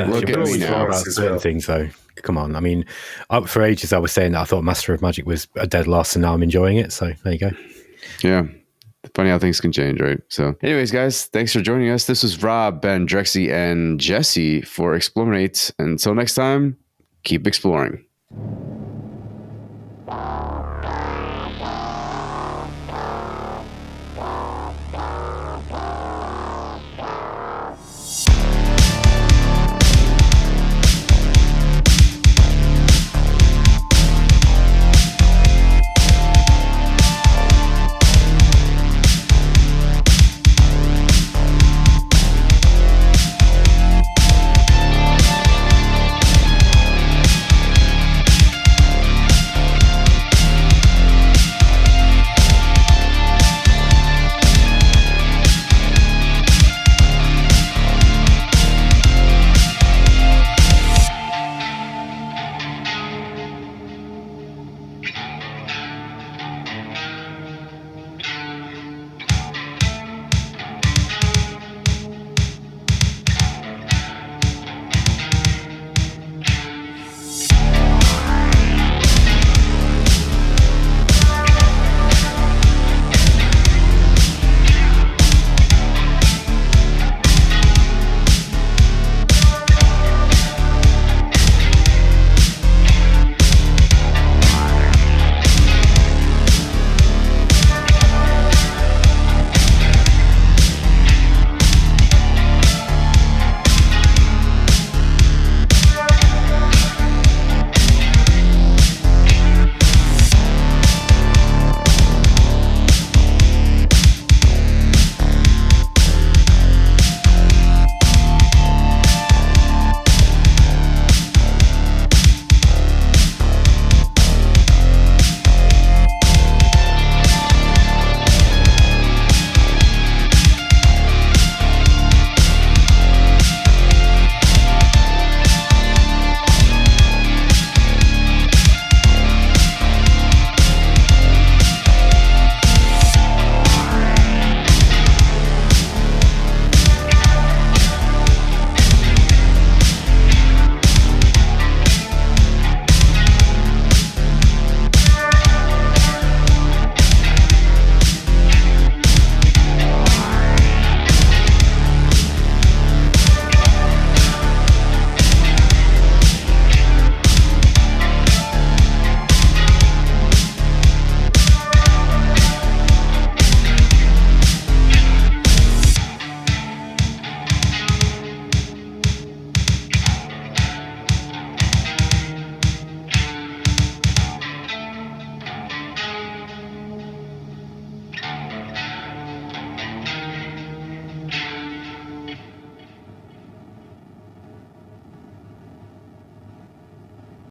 Look at me now. About certain things, though. Come on. I mean, for ages I was saying that I thought Master of Magic was a dead loss, and now I'm enjoying it. So there you go. Yeah. Funny how things can change, right? So anyways, guys, thanks for joining us. This was Rob, Ben, Drexy, and Jesse for eXplorminate. Until next time, keep exploring.